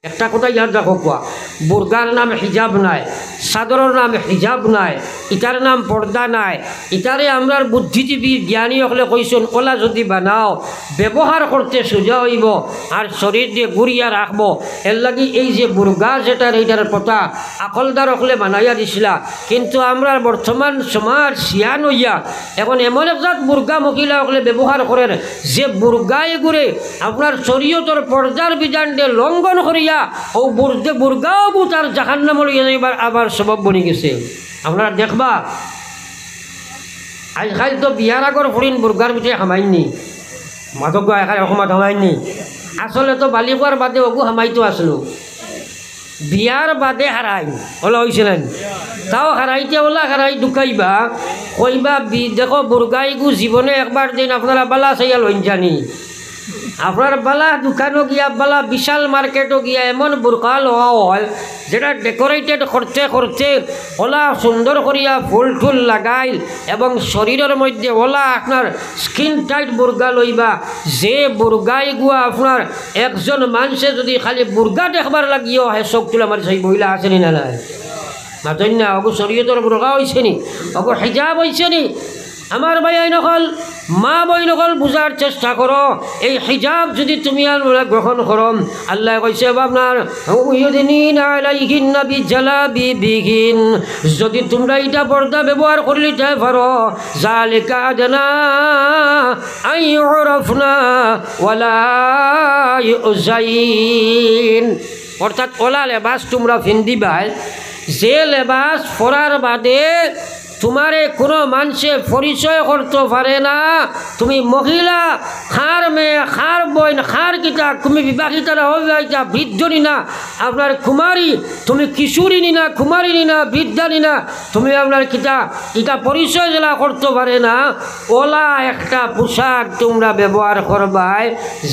একটা কথা ইয়াদ রাখো কোয়া, বুর্গার নাম হিজাব নাই, চাদরের নাম হিজাব নাই, ইটার নাম পর্দা নাই। ইটারে আমরার বুদ্ধিজীবী জ্ঞানী হলে কইসুন ওলা যদি বানাও ব্যবহার করতে সোজা হইব আর শরীর দিয়ে গুড়িয়া রাখবো। এর লাগি এই যে বুর্গা যেটার এইটার কথা আকলদার হলে বানাইয়া দিছিলা, কিন্তু আমরা বর্তমান সমাজ শিয়ান হইয়া এখন এমন একজাত বুর্গা মহিলা হলে ব্যবহার করেন যে বুর্গায় ঘুরে আপনার শরীয়তর পর্দার বিধান দিয়ে লঙ্ঘন করিয়া ও বুর্গাও তার জাহান্নাম লইয়া যাইবার আবার সবব বনি গেছে। আপনারা দেখবা আজকাল তো বিয়ার আগর ফুরিন বুর্গার ভিতরে হামাইনি, মাধক এখানে অসমত হামাইনি, আসলে তো বালিকুয়ার বাদে অগু হামাইতো আসলো, বিয়ার বাদে হারাই ওলা হয়েছিলেন, তাও হারাইতে ওলা হারাই ঢুকাইবা কইবা দেখো বুর্গাইগু জীবনে একবার দিন আপনারা বালা চাইয়া লইন জানি, আপনার বালা দোকানও গিয়া বালা বিশাল মার্কেটও গিয়া এমন বুর্কা লওয়া হয় যেটা ডেকোরেটেড করতে করতে ওলা সুন্দর করিয়া ফুল টুল লাগাইল এবং শরীরের মধ্যে ওলা আপনার স্কিন টাইট বুর্গা লইবা, যে বুর্গাই গুয়া আপনার একজন মানুষে যদি খালি বুর্গা দেখবার লাগিও হে চোখ তুলে আমার সেই মহিলা আসেনি না নাই মাতন না অগু শরীয়তর বুর্গা হয়েছে নি, অগু হিজাব হয়েছে নি। আমার ভাই নকল মা বই নকল বুঝার চেষ্টা করো, এই হিজাব যদি তুমি আর গ্রহণ করো, আল্লাহ কইছে আপনার যদি তোমরা এটা পর্দা ব্যবহার করলে পারো যালিকা আদনা আইউরাফনা ওয়ালা ইউজাইন, অর্থাৎ ওলা লেবাস তোমরা ফিন্দিবাই যে লেবাস পরার বাদে তোমারে কোনো মানুষে পরিচয় করতে পারে না, তুমি মহিলা খার মেয়ে খার বইন খার কিতা, তুমি বিবাহিতা না অবিবাহিতা বৃদ্ধ নি না আপনার কুমারী, তুমি কিশোরী নি না কুমারী নি না বৃদ্ধা নি না, তুমি আপনার কিতা এটা পরিচয় জেলা করতে পারে না, ওলা একটা পোশাক তোমরা ব্যবহার করবাই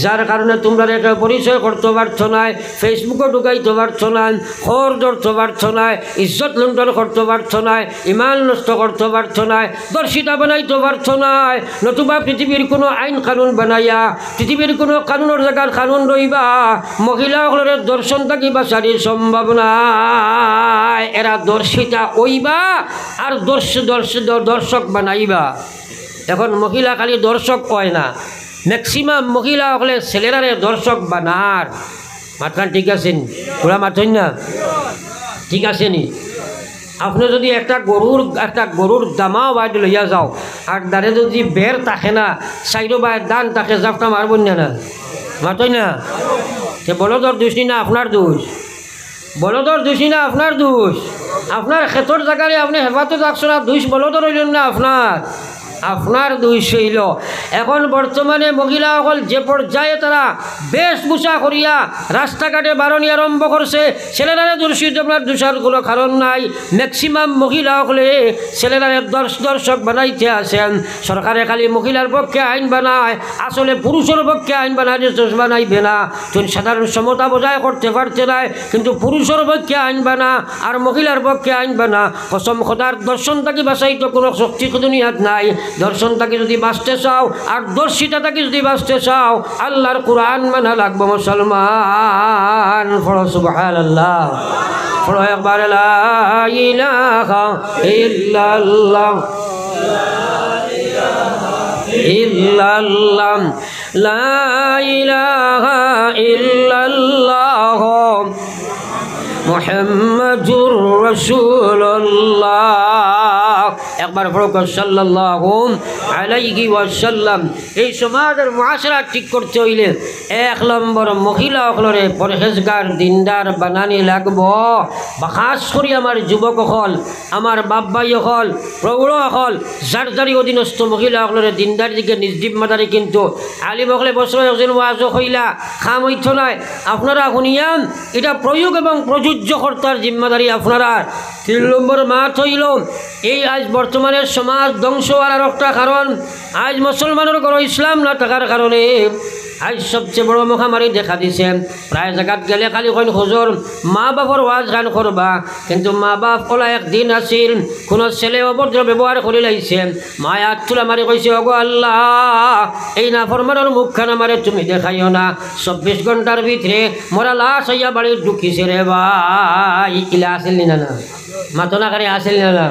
যার কারণে তোমরা এটা পরিচয় করতে পারছো না, ফেসবুকে ঢুকাইতে পারছো না, খর ধরতে পারছো না, ইজ্জত লুণ্ঠন করতে পারছো না, ইমান নষ্ট করতে পারছো না, দর্শিতা বানাইতে পারছো না, নতুবা পৃথিবীর কোনো আইন কানুন বানাইয়া পৃথিবীর কোনো কানুনের জায়গার কানুন রইবা মহিলাগুলোর দর্শন থাকিবা সারি সম্ভব নাই, এরা দর্শিতা ওইবা আর দর্শক বানাইবা। এখন মহিলা খালি দর্শক কয় না, ম্যাক্সিমাম মহিলা হলে ছেলেরারে দর্শক বানার মাথান ঠিক আছেন তোরা মাথন না ঠিক আছে নি। আপনি যদি একটা গরুর দামাও বাইরে লইয়া যাও আর দাঁড়ে যদি বের থাকে না সাইডো বাই দান তাকে জাপটা মারবেন না মাতই না, সে বলদর দোষ নি না আপনার দোষ, বলদর দোষী না আপনার দোষ, আপনার ক্ষেতর জায়গায় আপনি হেফাজত রাখছো না, দোষ বলদর হইলেন না আপনার দোষ হইল। এখন বর্তমানে মহিলাসকল যে পর্যায়ে তারা বেশভূষা করিয়া রাস্তাঘাটে বারণী আরম্ভ করছে, ছেলেরা দর্শিত আপনার দোষার কোনো কারণ নাই, ম্যাক্সিমাম মহিলাসকলে ছেলেরা দর্শক বানাইতে আসেন। সরকারে খালি মহিলার পক্ষে আইন বানায়, আসলে পুরুষের পক্ষে আইন বানায় বানাইবে না, তুমি সাধারণ সমতা বজায় করতে পারছে না, কিন্তু পুরুষের পক্ষে আইন বানা আর মহিলার পক্ষে আইন বানা, কসম খোদার দর্শন থাকি বাঁচাইতে কোনো শক্তি দুনিয়াত নাই। দর্শন তাকে যদি বাঁচতে চাও আর দর্শিতা তাকে যদি বাঁচতে চাও আল্লাহর কোরআন মানা লাগবে মুসলমান। পড়ো সুবহানাল্লাহ, পড়ো একবার লা ইলাহা ইল্লাল্লাহ ইল্লাল্লাহ লা ইলাহা ইল্লাল্লাহ মুহাম্মাদুর রাসূলুল্লাহ। একবার পড়ো সাল্লাল্লাহু আলাইহি ওয়াসাল্লাম। এই সমাজের মুআশারা ঠিক করতে হইলে 1 নম্বর মহিলা সকলরে পরহেজগার দিনদার বানানি লাগব। বা খাস করে আমার যুবক সকল, আমার বাপ ভাই সকল, প্রৌঢ় সকল, যার যারি অধীনস্থ মহিলা সকলরে দিনদার দিকে নিজ জিম্মাদারি, কিন্তু আলিম সকলে বছর একজন ওয়াজ হইলা খাম হইত নাই, আপনারা শুনিয়াম এটা প্রয়োগ এবং প্রযোজ্য কর্তার জিম্মাদারি আপনারা। 3 নম্বর মাত হইল এই আজ বর্তমানের সমাজ ধ্বংস হওয়ার একটা কারণ, আজ মুসলমানের ঘর ইসলাম না থাকার কারণে আজ সবচেয়ে বড় মহামারী দেখা দিছে। প্রায় জায়গাত গেলে খালি কইন হুজুর মা বাপর ওয়াজ গান করবা, কিন্তু মা বাপ ওলা একদিন আসিল কোনো ছেলে অভদ্র ব্যবহার করে লাইছে, মায়া তুলা মারি কইছে ওগো আল্লাহ এই না ফরমানোর মুখখান আমারে তুমি দেখাইও না, 24 ঘন্টার ভিতরে মোরা লাশ হইয়া বাড়ির ঢুকিছে রে ভাই। ইলা আসেল না না মাতো না কারে আসেল না।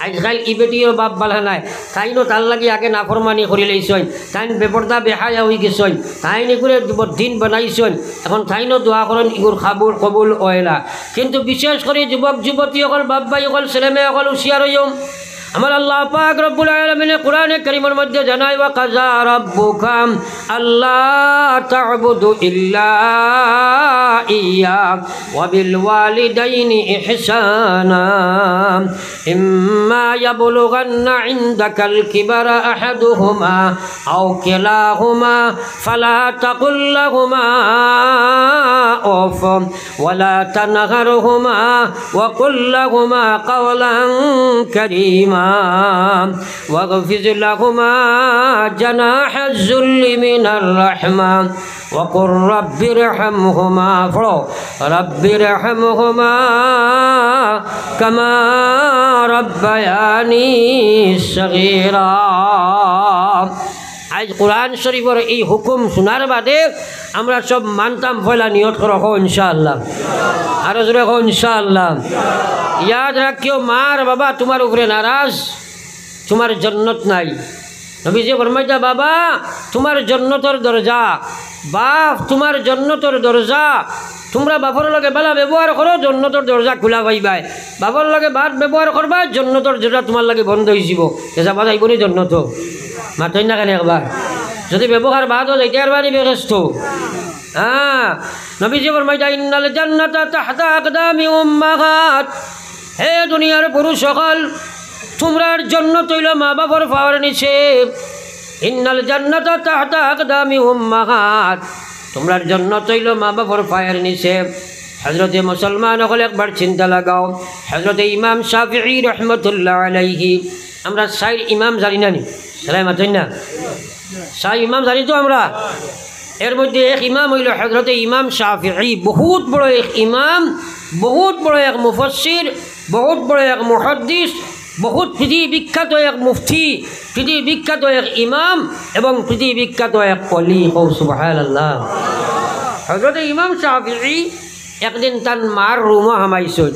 আজকাল ই বেটিও বাপ বালা নাই, তাইনো তার লাগি আগে নাফরমানি করে লইছই, তাইন বেপর্দা বেহায়া হয়ে গেছই, তাইন এগুলো দিন বানাইছই, এখন তাইনো দোয়া করেন ইগুর খাবুল কবুল ওয়লা। কিন্তু বিশেষ করে যুবক যুবতী অকল বাপ ভাই অকল ছেলে মেয়ে অকল হুঁশিয়ার হইম। আমার আল্লাহ পাক রব্বুল আলামিন কোরআনে কারীমের মধ্যে জানায় ওয়া কাযা রাব্বুকা আল্লা তা'বুদু ইল্লা ইয়্যা ওয়া বিল ওয়ালিদাইনি ইহসানা ইম্মা ইয়াবলুগান্না ইনদাকাল কিবারা আহাদুহুমা আও কিলাহুমা ফালা তাকুল লাহুমা উফ ওয়া লা তানহারহুমা ওয়া কুল লাহুমা কাওলান কারীমা واغفر لهما جناح الذل من الرحمة وقل رب ارحمهما رب ارحمهما كما ربياني صغيرا। আজ কোরআন শরীফের এই হুকুম শোনার বাদে আমরা সব মানতাম পয়লা নিয়ত করো ইনশাআল্লাহ, আরো জোরে কো ইনশাআল্লাহ। ইয়াদ রাখিও মার বাবা তোমার উপরে নারাজ, তোমার জন্নত নাই। নবীজি ফরমাইতা বাবা তোমার জন্নতর দরজা, বাপ তোমার জন্নতর দরজা, তোমরা বাপর লগে বেলা ব্যবহার করো জন্নতর দরজা খোলা পাইবাই, বাপর লগে বাদ ব্যবহার করবা জন্নতর দরজা তোমার লাগে বন্ধ হয়ে যাব, যাবা যাইবনি জন্নত মাতই না কেন একবার যদি ব্যবহার বাদ হয় যাইতে পারবানি ব্যস্ত। হ্যাঁ নবীজি ফরমাইতা ইন্নাল জান্নাতা তাহতা আকদামি উম্মাহাত, হে দুনিয়ার পুরুষ সকল তোমরার জন্নত হইল মা বাপর পাওয়ার নিচে। ইন্নাল জান্নাতা তাহতা আকদামি উম্মাহাত, তোমরার জন্নত হইল মা বাপর পায়ের নিচে। হযরতে মুসলমান হল একবার চিন্তা লাগাও, হযরতে ইমাম শাফিঈ রহমতুল্লাহ আলাইহি, আমরা 4 ইমাম জানি না নি সালাই মাতই না 4 ইমাম জানি তো আমরা, এর মধ্যে এক ইমাম হইল হযরতে ইমাম শাফিঈ, বহুত বড় এক ইমাম, বহুত বড় এক মুফাসসির, বহুত বড় এক মুহাদ্দিস, বহুত পৃথিবী বিখ্যাত এক মুফতি, পৃথিবী বিখ্যাত এক ইমাম এবং পৃথিবী বিখ্যাত এক ওলি। ও সুবহানাল্লাহ। হযরতে ইমাম শাফিঈ একদিন তার মার রুমও হামাইছিল।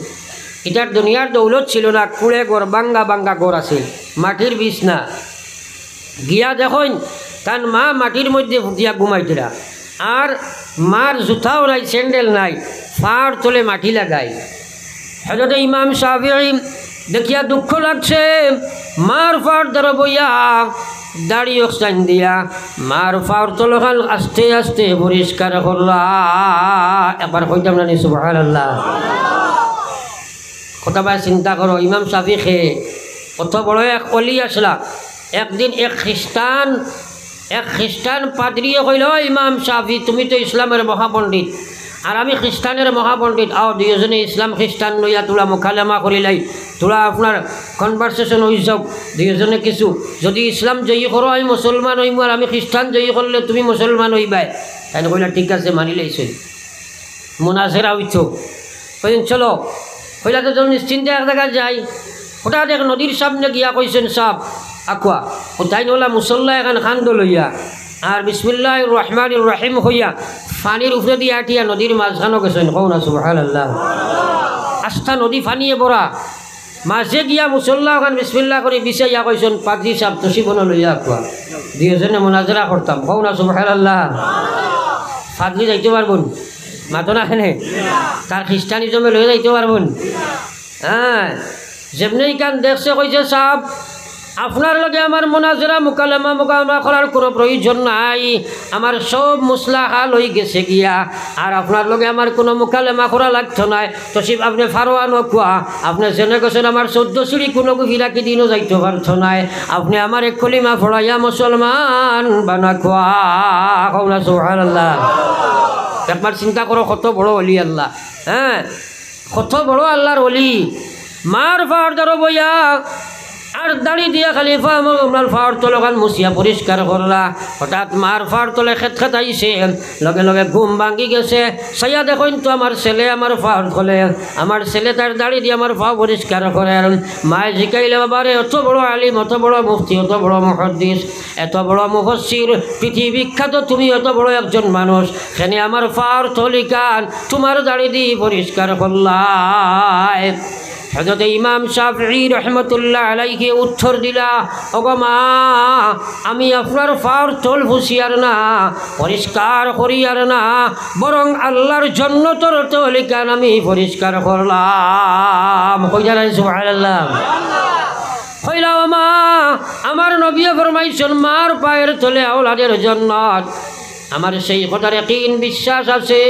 এটার দুনিয়ার দৌলত ছিল না, কুড়ে ঘর বাঙ্গা বাঙ্গা ঘর আছে, মাটির বিছনা। গিয়া দেখুন তার মা মাটির মধ্যে ফুটিয়া ঘুমাইছিল, আর মার জুতাও নাই, স্যান্ডেল নাই, পার তলে মাটি লাগাই। হযরতে ইমাম শাফিঈ দেখিয়া দুঃখ লাগছে, মার ফার ধরে বইয়া দাড়ি অক্সাইন দিয়া মার ফার তলখান আস্তে আস্তে পরিষ্কার করলা। এবার কইতাম না সুবহানাল্লাহ। কথা ভাই চিন্তা করো, ইমাম শাফিঈ খে কত বড় এক অলি আসলা। একদিন এক খ্রিস্টান পাদ্রিয়ে কইল, ইমাম শাফিঈ তুমি তো ইসলামের মহাপণ্ডিত আর আমি খ্রিস্টানের মহাপণ্ডিত, আও দুইজনে ইসলাম খ্রিস্টান লইয়া তোলা মোকালেমা করিলাই, তোলা আপনার কনভারসেশন হয়ে যাও দুইজনে কিছু। যদি ইসলাম জয়ী করো আমি মুসলমান হইম, আর আমি খ্রিস্টান জয়ী করলে তুমি মুসলমান হইবাই। তাই কইলা ঠিক আছে মানি লাইছিল, মুনাজেরা হইত। কইন চলো, কইলা তো নিশ্চিন্তে এক জায়গায় যাই। হঠাৎ এক নদীর সামনে গিয়া কইছেন সাপ আকুয়া, ও তাই নোলা মুসল্লা এখন খান্দ লইয়া আর বিসমিল্লাহির রহমানির রহিম হইয়া পানির উপরে দিয়ে আটিয়া নদীর মাঝখানো গেছেন। কও না সুবহানাল্লাহ। আস্থা নদী পানিয়ে ভরা, মাঝে গিয়া মুসল্লা ওখান বিসমিল্লাহ করে বিছাইয়া কইছেন পাদ্রী সাহেব তসিবন লইয়া আকুয়া, দুইজনে মুনাজারা করতাম। কও না সুবহানাল্লাহ। পাদ্রী যাইতে পারবন মাতো না খেনে, তার খ্রিস্টানিজমে লয়ে যাইতে পারবন। হ্যাঁ যেমনি কান দেখছে কইছে সাহেব আপনার লগে আমার মোনাজেরা মোকালেমা করার কোনো প্রয়োজন নাই, আমার সব মুসলাহা লই গেছে গিয়া, আর আপনার লগে আমার কোনো মোকালেমা করা লাগতো নাই। তো শিব আপনি ফারোয়া নকুয়া, আপনি জেনে গেছেন আমার 14 সিঁড়ি কোনো ফিরাকি দিনও যাইতে পারতো নাই, আপনি আমার এক কলিমা ফড়াইয়া মুসলমান বানা খোয়া। কওনা সুবহানাল্লাহ। একবার চিন্তা করো কত বড় অলি আল্লাহ। হ্যাঁ কত বড় আল্লাহর অলি। মার ফার ধরো বইয়া আর দাড়ি দিয়া খালি আপনার ফাওয়ার তলখান মুছিয়া পরিষ্কার করলা। হঠাৎ মার ফাওয়ার তলে খেত খেতাইছে, লগে লগে ঘুম ভাঙি গেছে। সাইয়া দেখুন তো আমার ছেলে আমার ফাওয়ার খোলে, আমার ছেলে তার দাড়ি দিয়ে আমার ফাও পরিষ্কার করে। মায়ে শিখাইলে বাবারে এত বড় আলিম, এত বড় মুফতি, এত বড় মুহাদ্দিস, এত বড় মুফাসসির, পৃথিবী বিখ্যাত তুমি এত বড় একজন মানুষ, সেখানে আমার ফাওয়ার তলিকান তোমার দাড়ি দিয়ে পরিষ্কার করলাই। হযরত ইমাম শাফিঈ রহমতুল্লাহ আলাইহি উত্তর দিলা, ওগো মা, আমি আপনার ফাওয়ার তল ফুসিয়ার না, পরিষ্কার করিয়ার না, বরং আল্লাহর জন্নতর তলিকান আমি পরিষ্কার করলাম। কইলা সুবহানাল্লাহ। কইলা ও মা, আমার নবী ফরমাইছেন মার পায়ের তলে আওলাদের জান্নাত। আমার সেই কথার ইয়াকিন বিশ্বাস আছে,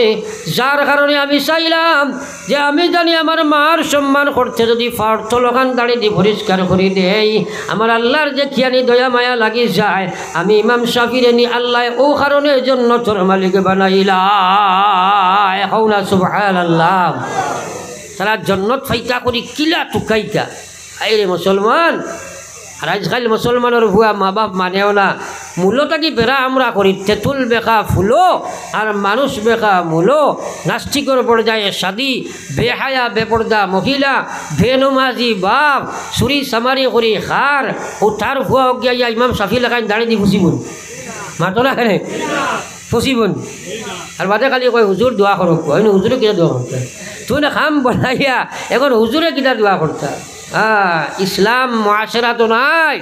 যার কারণে আমি চাইলাম যে আমি জানি আমার মার সম্মান করতে যদি ফাওয়ার তলখান দাড়ি দিয়ে পরিষ্কার করে দেই, আমার আল্লাহর যে খিয়ানি দয়া মায়া লাগি যায়। আমি ইমাম শাফিরে নি আল্লাহ ও কারণে জান্নাতের মালিক বানাইলা। হওনা সুবহানাল্লাহ। তারা জান্নাত ফাইতা করি কিলা টুকাইতা। আইরে মুসলমান, আর আজকাল মুসলমানের ভুয়া মা বাপ মানেও না। মূলটা কি বেড়া আমরা করি, তেঁতুল বেকা ফুলো আর মানুষ বেকা মূলো। নাস্তিকর পর্যায়ে সাদি, বেহায়া বেপর্দা মহিলা, বেনমাজি বাপ, চুরি চামারি কৰি খার, ও তার ভুয়া গিয়া ইমাম শাফি লেখায় দাঁড়ি দি ফুসিবন, মাতো না কেনে ফুসিবন। আর বাদে খালি কয় হুজুর দোয়া করক, হয় না হুজুরে কিনা দোয়া করতা, তুই না খাম বনাইয়া এখন হুজুরে কিনা দোয়া করতা। ইসলাম মুআশারা তো নাই,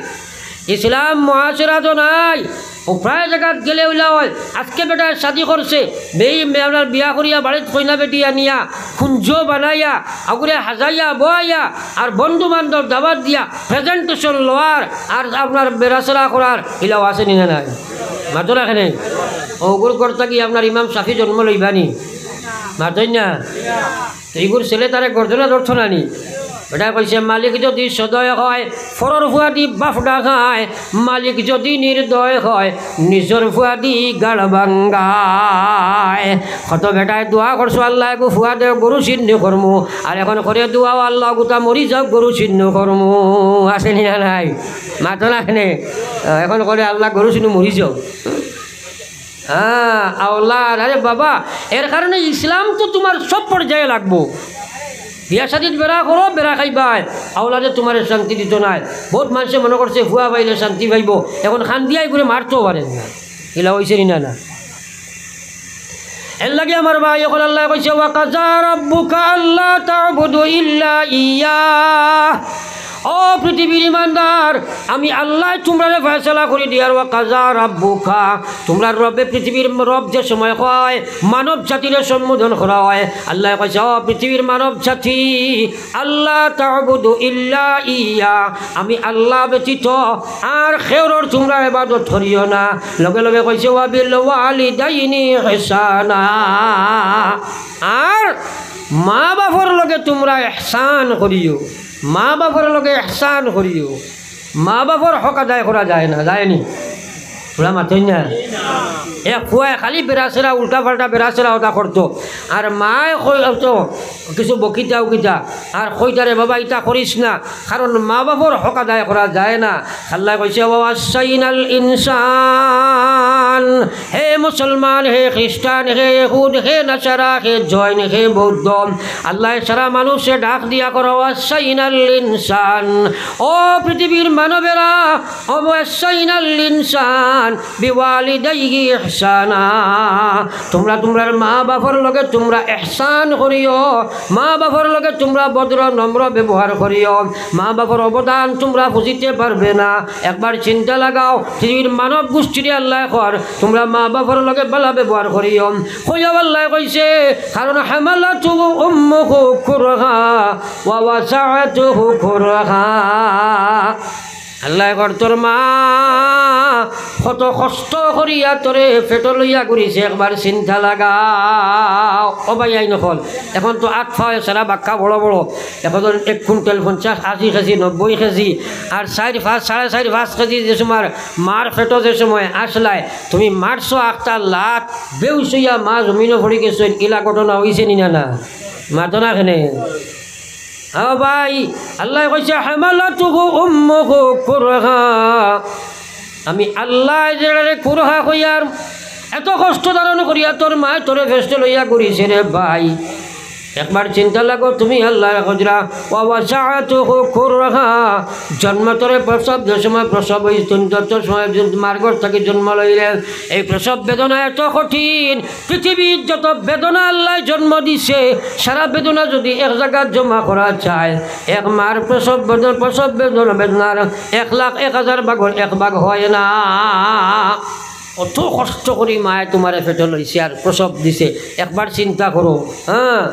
ইসলাম মুআশারা তো নাই। ও প্রায় জায়গাত গেলে ওইলা হয়, আজকে বেটা শাদি করছে, আপনার বিয়া করিয়া বাড়িত কইনা বেটি আনিয়া কুঞ্জ বানাইয়া আগুরে হাজাইয়া বয়াইয়া আর বন্ধু বান্ধব দাবাত দিয়া প্রেজেন্টেশন লওয়ার আর আপনার বেড়াচড়া করার এলাও আছে নি না নাই? মাতলা এখানে ওগুর কর্তা কি আপনার ইমাম শাফি জন্ম লইবানি? মাতই না। এইগুর ছেলে তারে গর্জনা ধরছ না নি? এটা কইছে মালিক যদি সদয় হয় ফরর ফুয়া দি বাফডা খায়, মালিক যদি নির্দয় হয় নিজর ফুয়া দি গাড় ভাঙ্গায়। কত বেটায় দোয়া করছো আল্লাহ গো ফুয়া দে গরু চিহ্ন করমু, আর এখন করে দোয়াও আল্লাহ গোটা মরি যাওক গরু চিহ্ন করমু। আছে নি না নাই? মাতো না এখানে এখন করে আল্লাহ গরু চিহ্ন মরি যাও। আল্লাহ আরে বাবা, এর কারণে ইসলাম তো তোমার সব পর্যায়ে লাগবো। বিয়া শাদিত বেড়া করো, বেড়া খাইবাই, আওলাদে তোমার শান্তি দিত নাই। বহুত মানুষে মনে করছে ভুয়া পাইলে শান্তি পাইব, এখন খান দিয়াই করে মারতেও পারেন না। এলা হয়েছে না না এর লাগে আমার ভাই এখন আল্লাহ কইছে ওয়াকাযা রাব্বুকা আল্লা তা'বুদু ইল্লা ইয়্যাহ। ও পৃথিবীর ইমানদার, আমি আল্লাহ তোমরা ফয়সালা করে দিয়ার। ওয়াকাযা রাব্বুকা, তোমরা রবে পৃথিবীর রব যে সময় হয় মানব জাতির সম্বোধন করা হয়, আল্লাহ কইছে ও পৃথিবীর মানব জাতি আল্লাহ তা'বুদু ইল্লা ইয়্যাহ, আমি আল্লাহ ব্যতীত আর খেউরর তোমরা ইবাদত করিও না। লগে লগে কইছে ওয়া বিল ওয়ালিদাইনি ইহসানা, আর মা বাবার লগে তোমরা ইহসান করিও, মা বাবার লগে ইহসান করিও। মা বাবার হক আদায় করা যায় না, যায়নি? ওরা মাতই না। এক খুয়ায় খালি বেড়াচেরা উল্টা পাল্টা বেড়াচেরা ওটা করতো, আর মায় তো কিছু বকিতা উকিতা আর কইতারে বাবা ইটা করিস না, কারণ মা বাবার হক আদায় করা যায় না। আল্লাহ কইছে ওয়াসাইনাল ইনসান, হে মুসলমান, হে খ্রিস্টান, হে ইহুদ, হে নাসারা, হে জৈন, হে বৌদ্ধ, আল্লাহ সারা মানুষে ডাক দিয়া করো ওয়াসাইনাল ইনসান, ও পৃথিবীর মানবেরা, ওয়াসাইনাল ইনসান বিওয়ালিদাইহি ইহসানা, তোমরা তোমরার মা বাবার লগে তোমরা ইহসান করিও, মা বাবার লগে তোমরা ভদ্র নম্র ব্যবহার করিও। মা বাবার অবদান তোমরা বুঝিতে পারবে না। একবার চিন্তা লাগাও, পৃথিবীর মানব গোষ্ঠীর আল্লাহ কর তোমরা মা বাবার লগে ভালো ব্যবহার করিও। কইয়া আল্লাহ কইছে কারণ হামালাতুহু উম্মুহু কুরহা ওয়া ওয়াসাআতুহু কুরহা, আল্লাহ কর তোর মা কত কষ্ট করিয়া তোরে পেটো লইয়া ঘুরিছে, একবার চিন্তা লাগাও। ও ভাই আই নকল, এখন তো 8 ফায় সারা বাক্কা বড় বড়, এখন তো 1 কুইন্টাল 50 80 কেজি 90 কেজি আর 4 5 4.5 5 কেজি যে সময় মার পেটো যে সময় আসলাই তুমি মারছো 8টা লাখ বেউসইয়া মা জমিনও পড়ে গেছো, এলা ঘটনা হয়েছে নি না? না মাতো না এখানে ভাই আল্লাহ কইছে হামালাতুহু উম্মুহু কুরহা, আমি আল্লাহ যে কুরহা কইয়ার এত কষ্ট ধারণ করিয়া তোর মায় তোরে ফেস্ট লইয়া করিছে রে ভাই। একবার চিন্তা লাগো তুমি আল্লাহ হজরা ওয়াসাআতুহু কুরহা, জন্ম তোরে প্রসব যে সময় প্রসব হয়েছে যত সময় মার্গর থেকে জন্ম লইলে এই প্রসব বেদনা এত কঠিন, পৃথিবীর যত বেদনা আল্লাহ জন্ম দিছে সারা বেদনা যদি এক জায়গায় জমা করা চায় এক মার প্রসব বেদনার 1,01,000 ভাগের 1 ভাগ হয় না। অত কষ্ট করি মায়ে তোমারে পেটে লইছে আর প্রসব দিছে, একবার চিন্তা করো। হ্যাঁ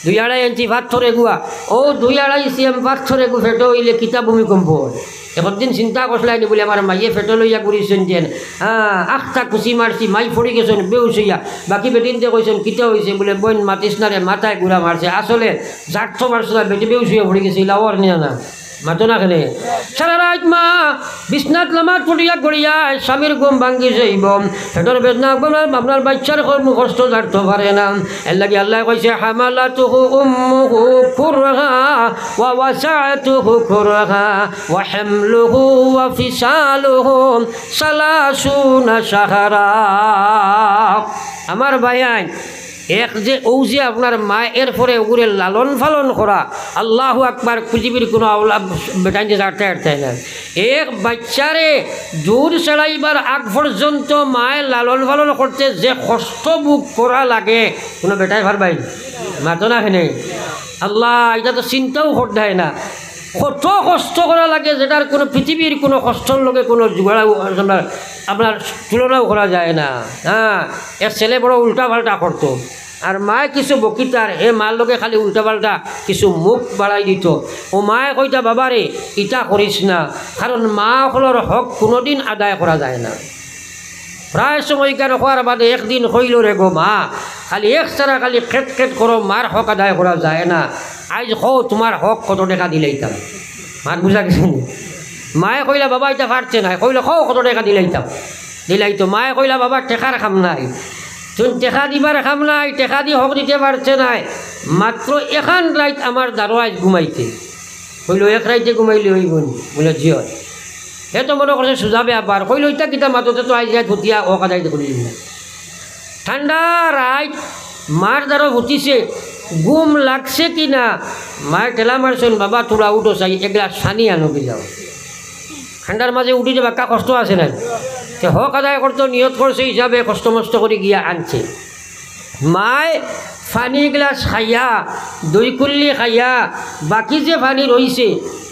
2-2.5 ইঞ্চি পাথরে গুয়া, ও 2-2.5 CM পাথরে গু ফেটো হইলে কিতা ভূমিকম্প হয়। একদিন চিন্তা করলাইনি বলে আমার মাইয়ে ফেটো লইয়া করিছেন যেন, হ্যাঁ 8টা কুচি মারছি, মাই ফড়ি গেছেন বেউস হইয়া, বাকি বেটিনতে কইছেন কিতা হয়েছে বলে বোন মাতিস না রে, মাথায় গুড়া মারছে, আসলে জাট্ট মারছে না, বেটি বেউস হইয়া পড়ে গেছে, লাওয়ার নিয়ে না মাতো না খেলে। সারা রাত মা বিছনাত নামাজ পড়িয়া গড়িয়া স্বামীর ঘুম ভাঙ্গি যাইব, পেটর বেদনা আপনার বাচ্চার কষ্ট জানতে পারে না। এর লাগে আল্লাহ কইছে হামালাতুহু উম্মুহু কুরহা ওয়া ওয়াসাআতুহু কুরহা ওয়া হামলুহু ওয়া ফিসালুহু 30 শাহরা। আমার ভাইয়াই এক যে ও যে আপনার মা এরপরে ওগুলো লালন পালন করা, আল্লাহু আকবার, পৃথিবীর কোনো বেটাই যে আটতে না। এক বাচ্চারে দুধ চড়াইবার আগ পর্যন্ত মায়ের লালন পালন করতে যে কষ্ট বুক করা লাগে কোনো বেটাই ভারবাই মাতো না খেনে। আল্লাহ এটা তো চিন্তাও করতে হয় না, কত কষ্ট করা লাগে যেটার কোনো পৃথিবীর কোনো কষ্টর লগে কোনো জোগাড়াও আপনার তুলনাও করা যায় না। হ্যাঁ এর ছেলে বড় উল্টা পাল্টা করতো, আর মায়ে কিছু বকিতার হে মার লগে খালি উল্টা পাল্টা কিছু মুখ বাড়াই দিত। ও মায়ে কইতা বাবারে ইটা করিস না, কারণ মা সকলের হক কোনোদিন আদায় করা যায় না। প্রায় সময় কেন হওয়ার বাদে একদিন হইল রে গো মা, খালি এক সারা খালি খেট করো, মার হক আদায় করা যায় না। আজ হো তোমার হক কত টাকা দিলেইতাম, মার বুঝা গেছে। মায়ে কইলা বাবা এটা পারছে না, কইলে হো কত টাকা দিলাইতো। মায়ে কইলা বাবা টেকার খাম নাই, তুমি টেকা দিবার খাম নাই, টেকা দিয়ে হক দিতে পারছে নাই, মাত্র এখান রাইত আমার দারোয়াজ ঘুমাইতে। কইল এক রাইতে ঘুমাইলে হইব নি? বলে জি হয়। সে তো মনে করছে সুজাবে আবার, কইল ইটা কিতা মাততে তো আজ যাই ভুতিয়া ও কাদাইতে করি না। ঠান্ডা রাইত মার দ্বারা ভুতিছে, ঘুম লাগছে কি না, মায়ের ঠেলা মারছেন বাবা তোরা উঠো চাই এক গ্লাস সানি আনোকে যাও। ঠান্ডার মাঝে উঠি যাবা কা কষ্ট আছে না, সে হক আদায় করতে নিয়ত করছে হিসাবে কষ্ট মষ্ট করে গিয়া আনছে। মায় পানি গ্লাস খাইয়া 2 কুল্লি খাইয়া বাকি যে পানি রয়েছে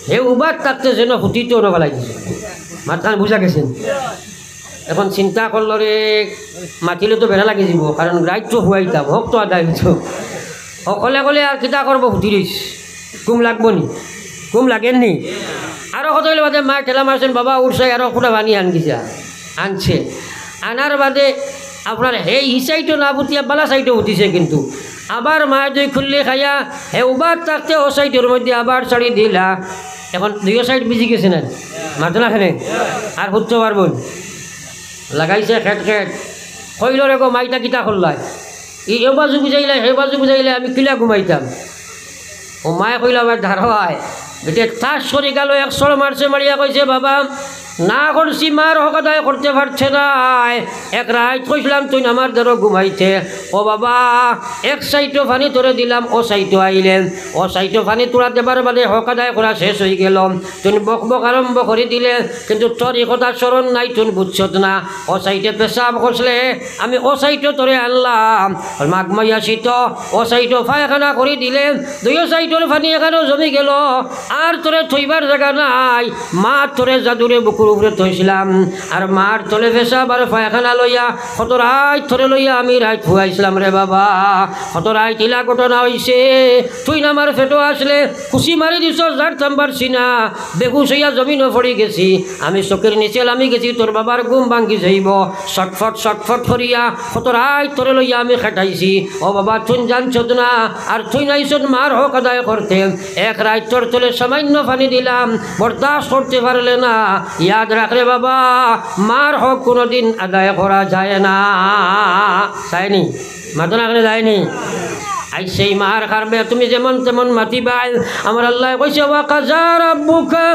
হে উবার থাকতে যেন হুতিতে নগলাই দিছে। মাথান বুঝা গেছেন। এখন চিন্তা করল রে মাতিলে তো বেড়া লাগি যাব, কারণ রাইত হুয়াইতাম হক তো আদায় হইত। অকলে কলে আর কিতা করব হুতি রইস, কুম লাগবো নি? কুম লাগেননি? আরও কত হইলে বাদে মায় ঠেলা মারছেন বাবা উঠছাই আরও পুরা পানি আনছে। আনার বাদে আপনার ই সাইডও না বুতিয়া বালা সাইডও উঠিছে, কিন্তু আবার মায়ের 2 খুললে খাইয়া হে উবার থাকতে ও সাইডের মধ্যে আবার ছাড়ি দিলা। এখন 2 সাইড বিজি গেছে না, মারতো না খেলে আর হুচ্ছ পারব লাগাইছে খেট কইল রে গো মাইটা কিতা করলাই, এ বাজু বুঝাইলে হে বাজু বুঝাইলে আমি কিলা ঘুমাইতাম। ও মায়ে কইল আবার ধারোয় বেটে তাস সরি গেল, 1 সর মারছে, মারিয়া কইছে বাবা না করছি মার হক আদায় করতে পারছে না, এক রাত কইছিলাম তুই আমার ধরো ঘুমাইতে। ও বাবা এক সাইডও পানি তোরে দিলাম, ও সাইডও আইলেন, ও সাইডও পানি তোরা দেবার বাদে হক আদায় করা শেষ হয়ে গেল, তুমি বক আরম্ভ করে দিলে, কিন্তু তোর এই কথা স্মরণ নাই, তুমি বুঝছত না। ও সাইডে পেশাব করছিলে আমি ও সাইডও তোরে আনলাম, মাঘ মাইয়া শীত ও সাইডও পায়খানা করে দিলে, 2 সাইডের পানি এখানেও জমি গেল, আর তোরে থইবার জায়গা নাই। মা তোরে জাদুরে বুকুর উপরে থইছিলাম, আর মার তলে পেশাব আর পায়খানা লইয়া কত রাত ধরে লইয়া আমি রাত খুয়াইছিলাম রে বাবা। কত রাত ইলা ঘটনা হইছে, তুই না আমার ফেটো আসলে খুশি মারি দিছ, জারতাম পারছি না, বেহুশ হইয়া জমিনও পড়ি গেছি, আমি চোখের নিচে আমি গেছি, তোর বাবার ঘুম ভাঙ্গি যাইব, ছটফট করিয়া কত রাত ধরে লইয়া আমি খাটাইছি। ও বাবা তুই জানছত না, আর তুই নাইছত মার হক আদায় করতে, এক রাত তোর তলে সামান্য পানি দিলাম, বরদাস্ত করতে পারলে না। ইয়াদ রাখলে বাবা মার হক কোনোদিন আদায় করা যায় না, যায়নি মাতো না যায়নি। আই সেই মার কারণে তুমি যেমন তেমন মাতিবাই। আমার আল্লাহ কইছে ওয়া কাযা রাব্বুকা